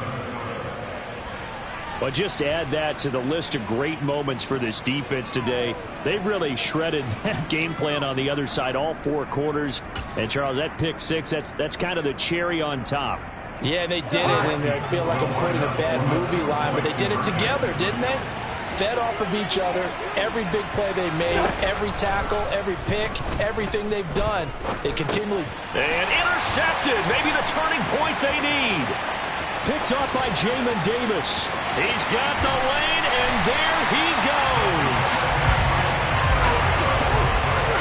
Well, just to add that to the list of great moments for this defense today, they've really shredded that game plan on the other side all 4 quarters. And, Charles, that pick 6, that's kind of the cherry on top. Yeah, and they did it, and I feel like I'm quoting a bad movie line, but they did it together, didn't they? Fed off of each other, every big play they made, every tackle, every pick, everything they've done, they continually... And intercepted, maybe the turning point they need. Picked off by Jamin Davis. He's got the lane, and there he goes.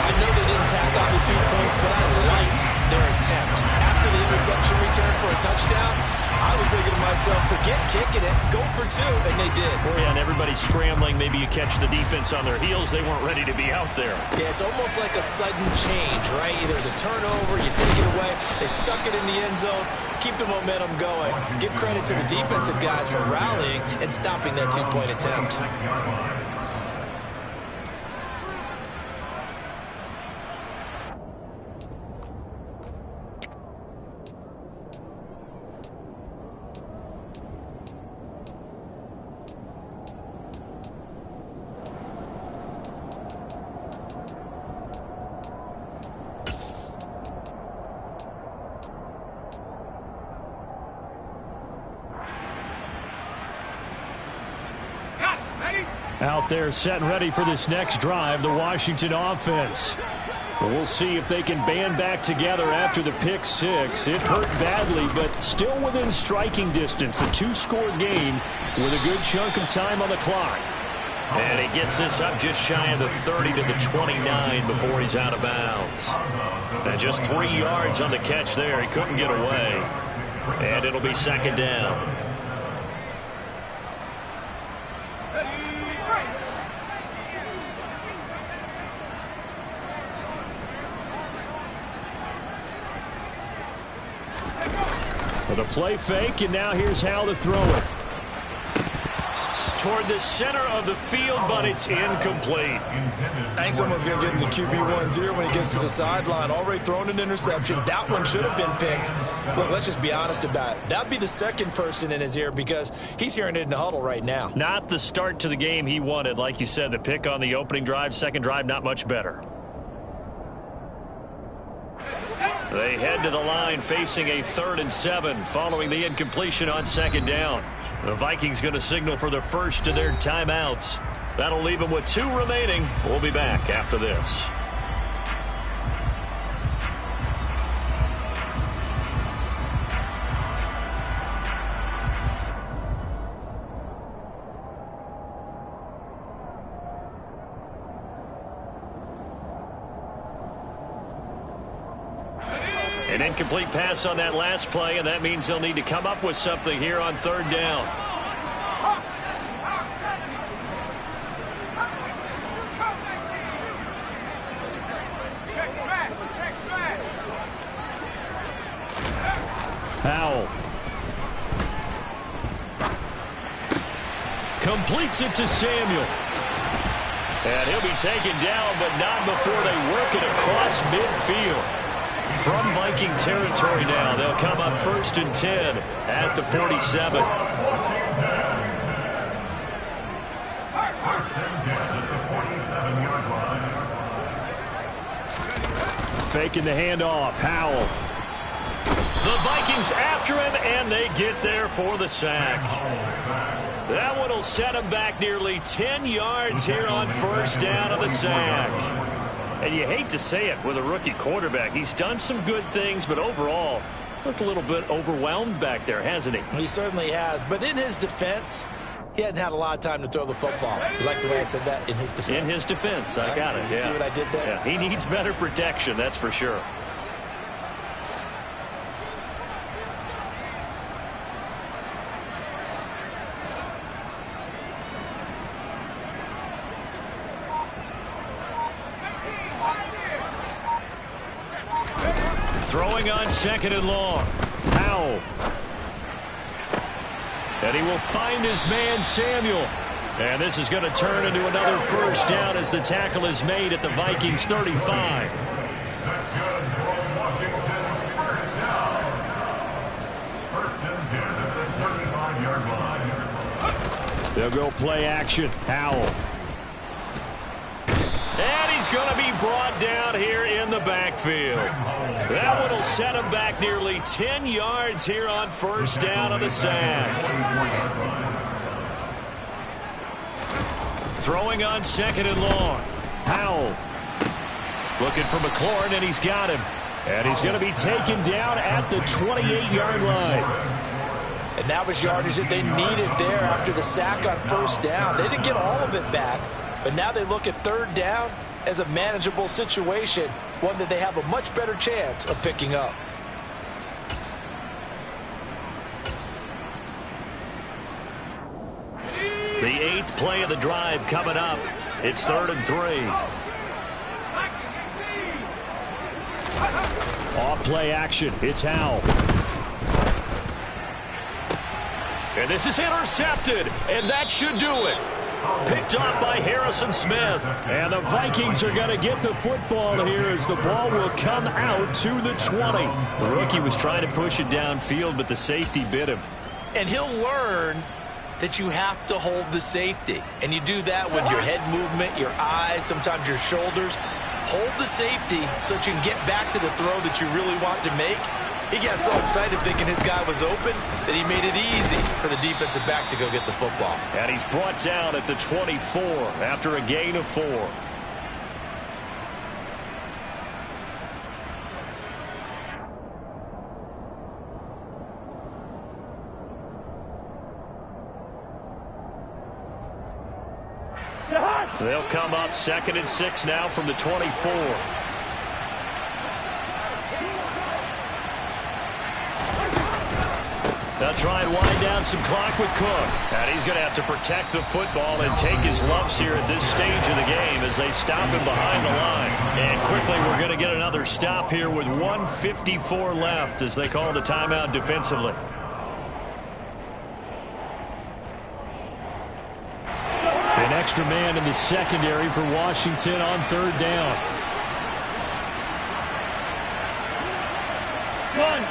I know they didn't tack on the 2 points, but I liked their attempt. After the interception return for a touchdown, I was thinking to myself, forget kicking it, go for 2, and they did. Oh, yeah, and everybody's scrambling. Maybe you catch the defense on their heels. They weren't ready to be out there. Yeah, it's almost like a sudden change, right? There's a turnover, you take it away, they stuck it in the end zone, keep the momentum going. Give credit to the defensive guys for rallying and stopping that 2-point attempt. Out there set and ready for this next drive, the Washington offense. We'll see if they can band back together after the pick 6. It hurt badly, but still within striking distance. A 2-score game with a good chunk of time on the clock. And he gets this up just shy of the 30 to the 29 before he's out of bounds. And just 3 yards on the catch there. He couldn't get away. And it'll be second down. The play fake, and now here's Howell to throw it. Toward the center of the field, but it's incomplete. I think someone's going to get into QB1-0 when he gets to the sideline. Already thrown an interception. That one should have been picked. Look, let's just be honest about it. That'd be the second person in his ear because he's hearing it in the huddle right now. Not the start to the game he wanted. Like you said, the pick on the opening drive, second drive, not much better. They head to the line facing a 3rd and 7 following the incompletion on second down. The Vikings going to signal for the first of their timeouts. That'll leave them with 2 remaining. We'll be back after this. An incomplete pass on that last play, and that means they'll need to come up with something here on 3rd down. Howell completes it to Samuel. And he'll be taken down, but not before they work it across midfield. From Viking territory now, they'll come up 1st and 10 at the 47. Faking the handoff, Howell. The Vikings after him, and they get there for the sack. That one will set him back nearly 10 yards here on 1st down of the sack. And you hate to say it with a rookie quarterback. He's done some good things, but overall, looked a little bit overwhelmed back there, hasn't he? He certainly has. But in his defense, he hadn't had a lot of time to throw the football. You like the way I said that? In his defense. In his defense. I got it. You see what I did there? Yeah, he needs better protection, that's for sure. Throwing on 2nd and long. Powell. And he will find his man, Samuel. And this is going to turn into another first down as the tackle is made at the Vikings 35. They'll go play action. Powell. And he's going to be brought down here in the backfield. That one will set him back nearly 10 yards here on first down on the sack. Throwing on 2nd and long. Powell. Looking for McLaurin, and he's got him. And he's going to be taken down at the 28-yard line. And that was yardage that they needed there after the sack on first down. They didn't get all of it back, but now they look at third down as a manageable situation, one that they have a much better chance of picking up. The 8th play of the drive coming up. It's 3rd and 3. Off play action. It's Howell. And this is intercepted, and that should do it. Picked off by Harrison Smith. And the Vikings are going to get the football here as the ball will come out to the 20. The rookie was trying to push it downfield, but the safety bit him. And he'll learn that you have to hold the safety. And you do that with your head movement, your eyes, sometimes your shoulders. Hold the safety so that you can get back to the throw that you really want to make. He got so excited thinking his guy was open that he made it easy for the defensive back to go get the football. And he's brought down at the 24 after a gain of 4. They'll come up 2nd and 6 now from the 24. They'll try and wind down some clock with Cook. And he's going to have to protect the football and take his lumps here at this stage of the game as they stop him behind the line. And quickly we're going to get another stop here with 1:54 left as they call the timeout defensively. An extra man in the secondary for Washington on 3rd down. One.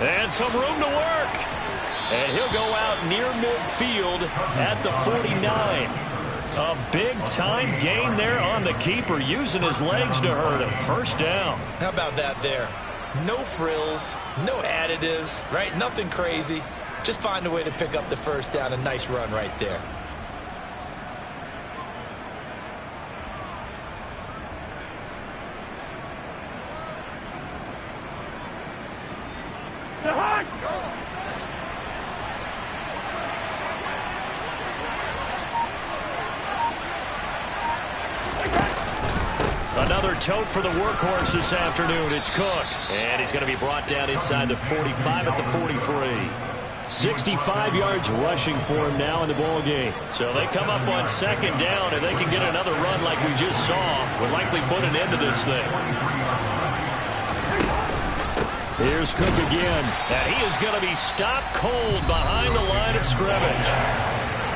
And some room to work. And he'll go out near midfield at the 49. A big-time gain there on the keeper, using his legs to hurt him. First down. How about that there? No frills, no additives, right? Nothing crazy. Just find a way to pick up the first down. A nice run right there. Another tote for the workhorse this afternoon. It's Cook. And he's going to be brought down inside the 45 at the 43. 65 yards rushing for him now in the ball game. So they come up on 2nd down, and they can get another run like we just saw. Would likely put an end to this thing. Here's Cook again. And he is going to be stopped cold behind the line of scrimmage.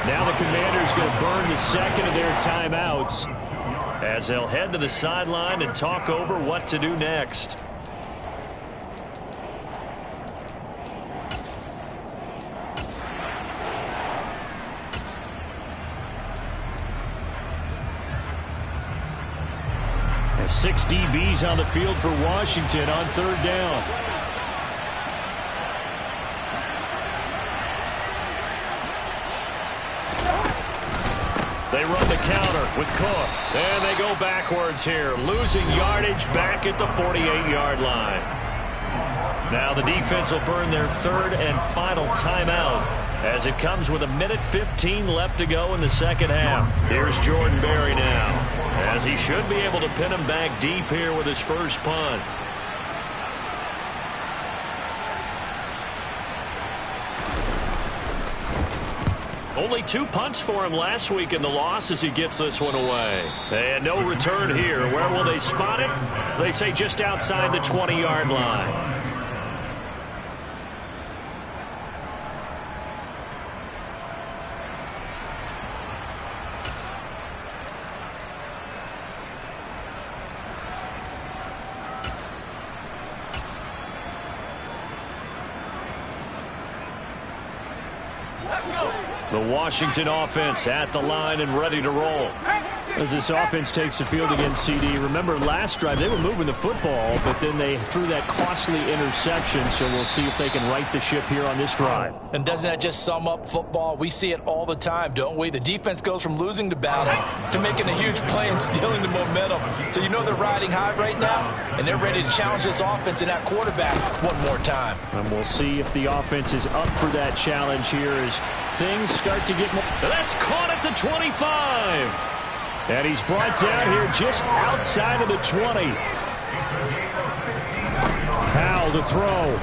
Now the Commanders going to burn the second of their timeouts as they'll head to the sideline and talk over what to do next. And 6 DBs on the field for Washington on 3rd down. They run the counter with Cook. And they go backwards here, losing yardage back at the 48-yard line. Now the defense will burn their 3rd and final timeout as it comes with 1:15 left to go in the second half. Here's Jordan Berry now, as he should be able to pin him back deep here with his first punt. Only 2 punts for him last week in the loss as he gets this one away. And no return here. Where will they spot it? They say just outside the 20-yard line. The Washington offense at the line and ready to roll. As this offense takes the field against CD, remember last drive they were moving the football, but then they threw that costly interception, so we'll see if they can right the ship here on this drive. And doesn't that just sum up football? We see it all the time, don't we? The defense goes from losing the battle to making a huge play and stealing the momentum. So you know they're riding high right now, and they're ready to challenge this offense and that quarterback one more time. And we'll see if the offense is up for that challenge here as things start to get more. That's caught at the 25. And he's brought down here just outside of the 20. Powell to throw.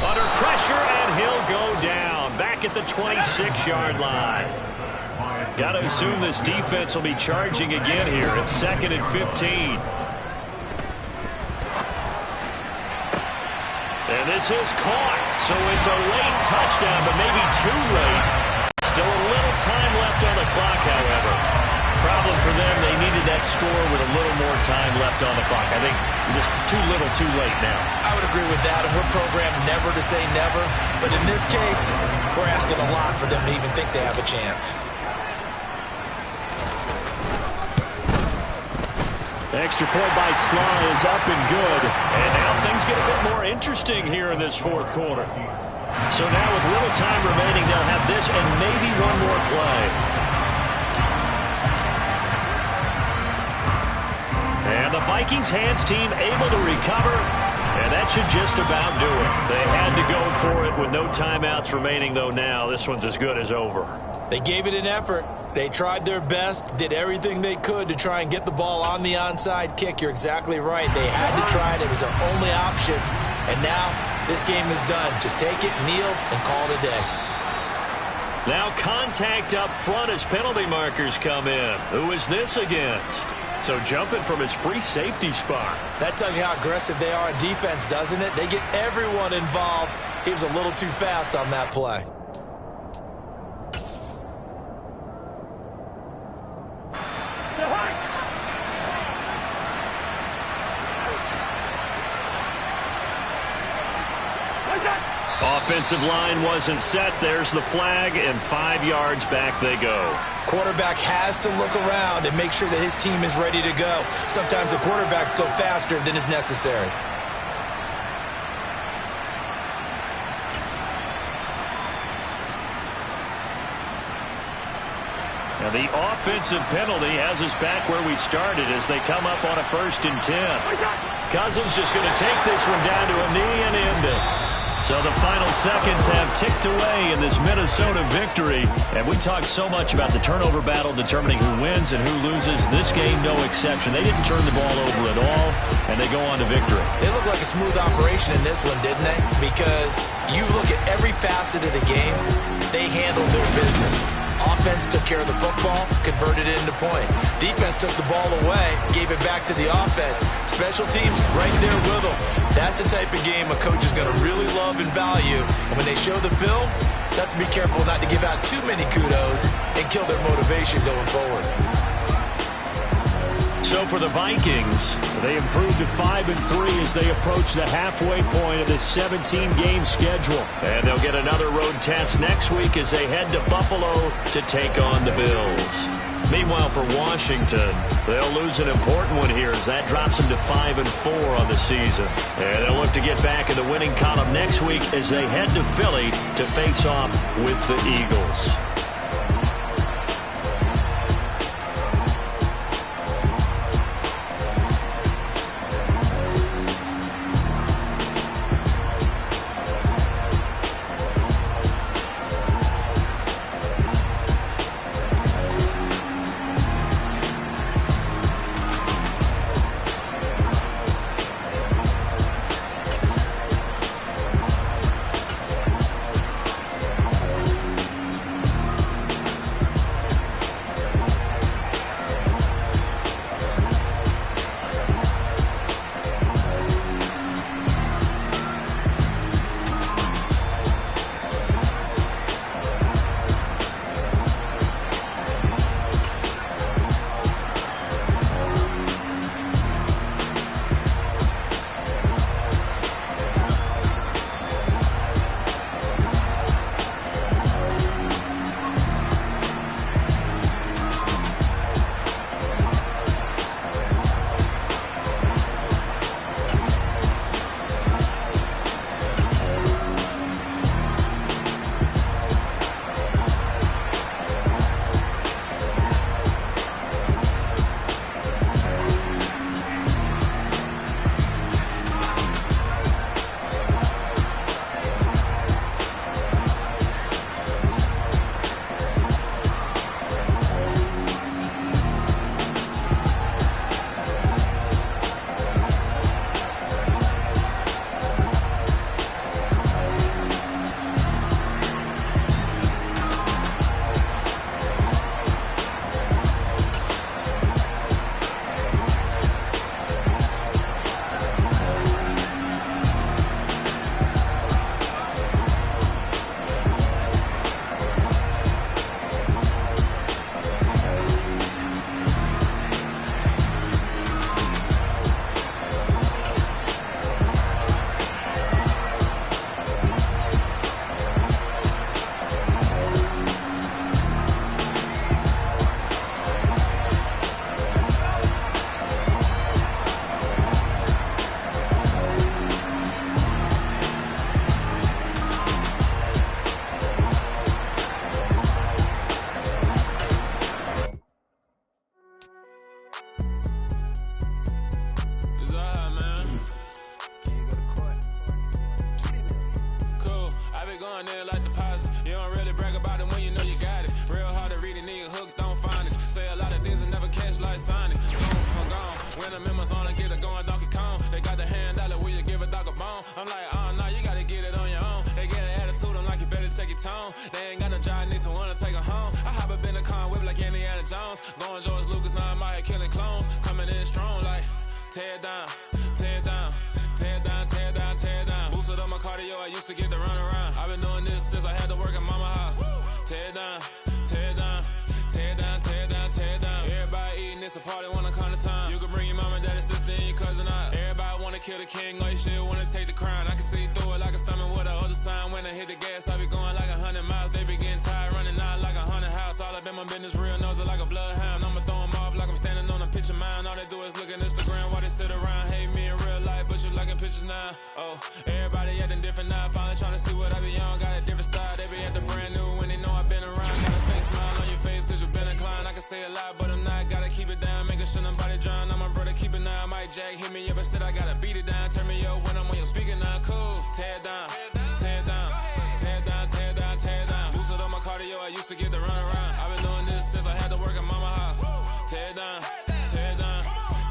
Under pressure, and he'll go down. Back at the 26-yard line. Got to assume this defense will be charging again here. It's 2nd and 15. And this is caught. So it's a late touchdown, but maybe too late. Still a little time left on the clock, however. Problem for them, they needed that score with a little more time left on the clock. I think just too little, too late now. I would agree with that, and we're programmed never to say never. But in this case, we're asking a lot for them to even think they have a chance. Extra point by Sly is up and good. And now things get a bit more interesting here in this fourth quarter. So now with little time remaining, they'll have this and maybe one more play. And the Vikings hands team able to recover, and that should just about do it. They had to go for it with no timeouts remaining, though now this one's as good as over. They gave it an effort. They tried their best, did everything they could to try and get the ball on the onside kick. You're exactly right. They had to try it. It was their only option. And now this game is done. Just take it, kneel, and call it a day. Now contact up front as penalty markers come in. Who is this against? So jumping from his free safety spot. That tells you how aggressive they are in defense, doesn't it? They get everyone involved. He was a little too fast on that play. Offensive line wasn't set. There's the flag, and 5 yards back they go. Quarterback has to look around and make sure that his team is ready to go. Sometimes the quarterbacks go faster than is necessary. Now the offensive penalty has us back where we started as they come up on a 1st and 10. Cousins just going to take this one down to a knee and end it. So the final seconds have ticked away in this Minnesota victory. And we talked so much about the turnover battle determining who wins and who loses. This game, no exception. They didn't turn the ball over at all, and they go on to victory. It looked like a smooth operation in this one, didn't they? Because you look at every facet of the game, they handled their business. Offense took care of the football, converted it into points. Defense took the ball away, gave it back to the offense. Special teams right there with them. That's the type of game a coach is going to really love and value. And when they show the film, they have to be careful not to give out too many kudos and kill their motivation going forward. So for the Vikings, they improved to 5-3 as they approach the halfway point of this 17-game schedule. And they'll get another road test next week as they head to Buffalo to take on the Bills. Meanwhile, for Washington, they'll lose an important one here as that drops them to 5-4 on the season. And they'll look to get back in the winning column next week as they head to Philly to face off with the Eagles. Phantom members on and get it going Donkey Kong. They got the hand out, will you give a dog a bone? I'm like, oh, no, you gotta get it on your own. They get an attitude, I'm like, you better check your tone. They ain't got no job, need someone to take her home. I hop up in the car and whip like Indiana Jones. Going George Lucas, now I'm out here killing clones. Coming in strong like, tear it down, tear it down. Tear it down, tear it down, tear it down. Boosted up my cardio, I used to get to run around. I've been doing this since I had to work at mama house. Tear it down, tear it down, tear it down, tear it down, tear it down. Everybody eating, it's a party, wanna come to time. You can bring your mama, daddy, sister, and your cousin out. Everybody wanna kill the king, or you shit wanna take the crown. I can see through it like a stomach with a other sign. When I hit the gas, I be going like 100 miles. They be getting tired, running out like 100 house. All up in my business, real nose it like a bloodhound. I'ma throw them off like I'm standing on a picture mound. All they do is look at Instagram while they sit around. Hate me in real life, but you liking pictures now. Oh, everybody acting different now. Finally trying to see what I be on. Got a different style. They be acting brand new when they know I've been around. Got a fake smile on your face cause you been inclined. I can say a lot, but I'm not. Gotta keep it down. Making sure nobody drown. I'm my brother, keep it now. Mike Jack hit me up and said I gotta beat it down. Turn me up when I'm on your speaker now. Cool. Tear it down. Tear it down. Tear it down. Tear it down. Tear it down. Boosted up my cardio. I used to get to run around. I've been doing this since I had to work at mama house. Tear it down. Tear it down.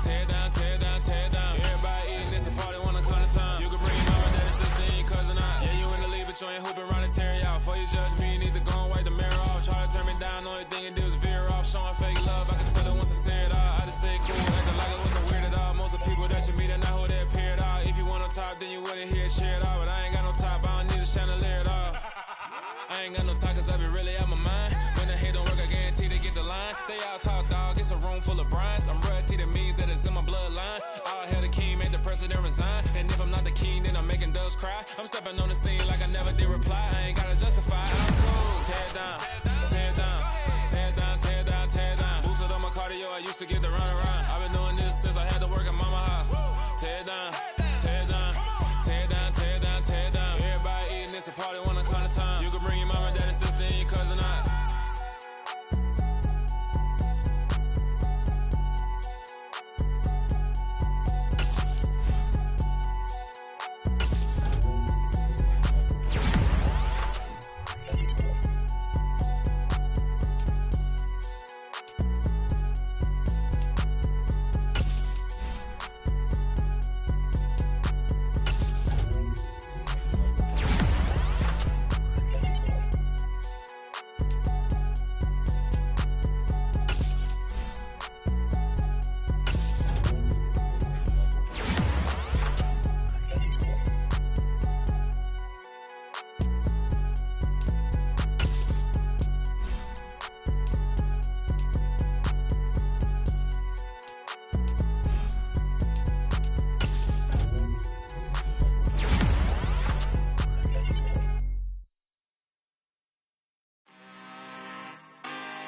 Tear it down. Tear it down. Tear it down. Everybody eating, it's a party, wanna come to time. You can bring your mama, daddy, sister, and your cousin out. Yeah, you in the lead, but you ain't hooping around and tear you out. Before you judge me, you need to go and wipe the mirror off. Try to turn me down, only thing you do is veer off. Showing fake love, I can tell it once I say it all. I just stay cool, acting like it wasn't weird at all. Most of the people that you meet are not who they appear at all. If you want on top, then you wouldn't hear it cheer at all. But I ain't got no top, I don't need a chandelier at all. I ain't got no talk cause I be really out my mind. When the hate don't work, I guarantee they get the line. They all talk, dog, it's a room full of brines. I'm royalty, that means that it's in my bloodline. All hail the king, made the president resign. And if I'm not the king, then I'm making doves cry. I'm stepping on the scene like I never did reply. I ain't gotta justify, I'm cool. Tear it down, tear it down, tear it down, tear it down, tear it down. Boosted up my cardio, I used to get to run around. I've been doing this since I had to work at mama house. Tear it down, tear it down, tear it down, tear it down, tear it down. Everybody eating, it's a party, wanna come to time. You can bring your mama, daddy, sister, and your cousin out.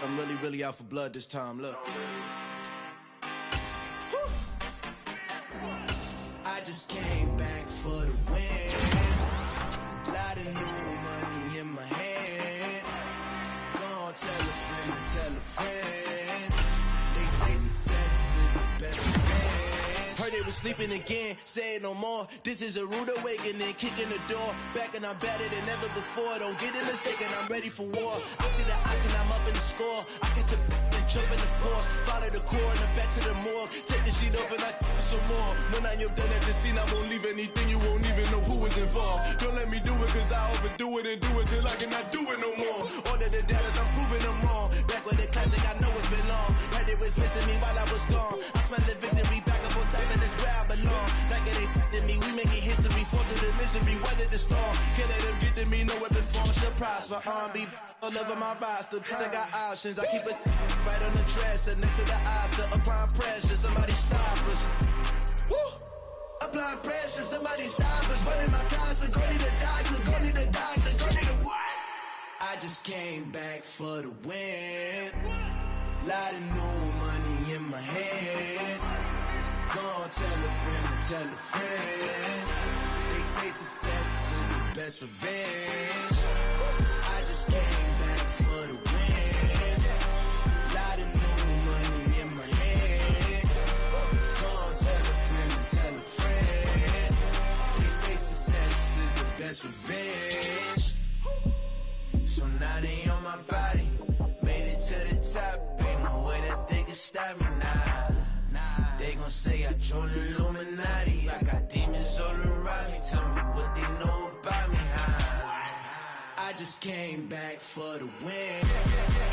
I'm really out for blood this time, look. I just came back for the win. Lot of new money in my hand. Gonna tell a friend to tell a friend. They say success is the best revenge. Heard they was sleeping again, say it no more. This is a rude awakening, kicking the door. Back and I'm better than ever before. Don't get it mistaken, I'm ready for war. I see the ops and I'm up in the score. I catch a and jump in the course. Follow the core and then back to the morgue. Take the sheet off and I some more. When I am done at the scene, I won't leave anything. You won't even know who was involved. Don't let me do it cause I overdo it and do it till I cannot do it no more. All of the doubters, I'm proving them wrong. Back with the classic, I know it's been long. Heard they was missing me while I was gone. I smell the victory, back up on time and it's where I belong. Like it ain't to me, we making history. Fall through the misery, weather the storm. Can't let them get to me, no weapon form should prosper. R&B all over my roster. I got options, I keep it right on the dresser. Next to the Oscar, applying pressure. Somebody stop us. Woo! Applying pressure, somebody stop us. Running my concert, go need a doctor, go need a doctor, go need a what? I just came back for the win. Lot of new money in my hand. Gonna tell a friend to tell a friend. They say success is the best revenge. I just came back for the win. Lot of new money in my hand. Gonna tell a friend to tell a friend. They say success is the best revenge. So now they on my body. Made it to the top. Ain't no way that they can stop me now. They gon' say I joined the Illuminati. I got demons all around me. Tell me what they know about me. I just came back for the win.